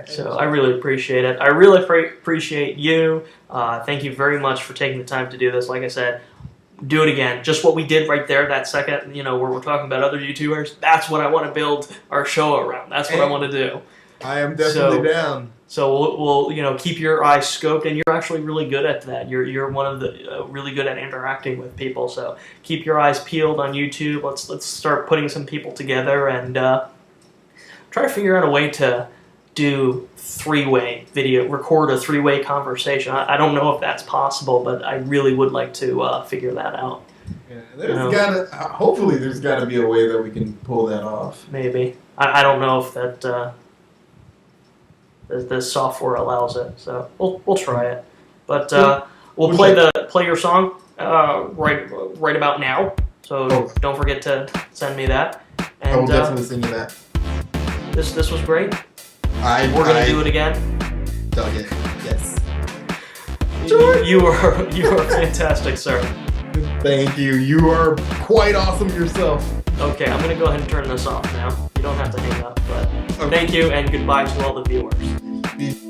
So I really appreciate it. I really appreciate you. Thank you very much for taking the time to do this. Like I said, do it again. Just what we did right there, that second, you know, where we're talking about other YouTubers, that's what I want to build our show around. That's what I want to do. I am definitely down. So we'll you know, keep your eyes scoped, and you're actually really good at that. You're one of the really good at interacting with people. So keep your eyes peeled on YouTube. Let's start putting some people together and try to figure out a way to do 3-way video, record a 3-way conversation. I don't know if that's possible, but I really would like to figure that out. Yeah, hopefully there's got to be a way that we can pull that off. Maybe. I don't know if that the software allows it, so we'll try it. But we'll play your song right about now. So don't forget to send me that. And, I will definitely send you that. This was great. We're gonna do it again. Dug it. Yes. You are fantastic, sir. Thank you. You are quite awesome yourself. Okay, I'm gonna go ahead and turn this off now. You don't have to hang up, but thank you and goodbye to all the viewers.